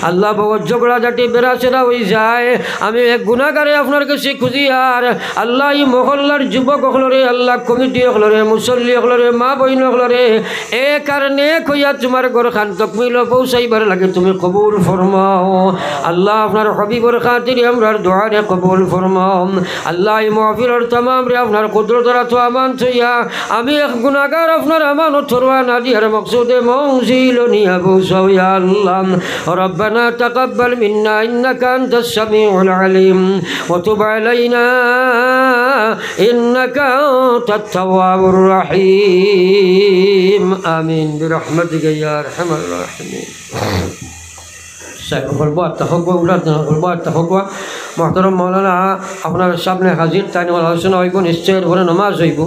আল্লাহ বহুত ঝগড়া জাতি বেড়াচেরা হয়ে যায় আমি এক গুনাহগারে আপনার কাছে খুঁজি আর আল্লাহ এই মহল্লার যুবক হলরে আল্লাহ কমিটি হলরে মুসল্লি হলরে মা বইন হলরে এ কারণে কইয়া তোমার ঘর খান তকমিল পৌঁছাইবার লাগে তুমি কবুল ফরমাও আল্লাহ আপনার হবিবর খাতির আমরার দোয়ারে কবুল ফরমাও আল্লাহ এই মাহফিলের तमाम রে আপনার কুদরতরা তো আমান থইয়া আমি এক গুনাহগার আপনার আমানত ফরমানা দিয়ার মকসুদে মঞ্জিল নিয়া পৌঁছাও ইয়া আল্লাহ ربنا تقبل منا انك انت السميع العليم وتب علينا انك انت التواب الرحيم آمين برحمتك يا أرحم الراحمين محترم مولانا আপনার সামনে হাজির তাই আলোচনা হইব নিশ্চয় নমাজ হইব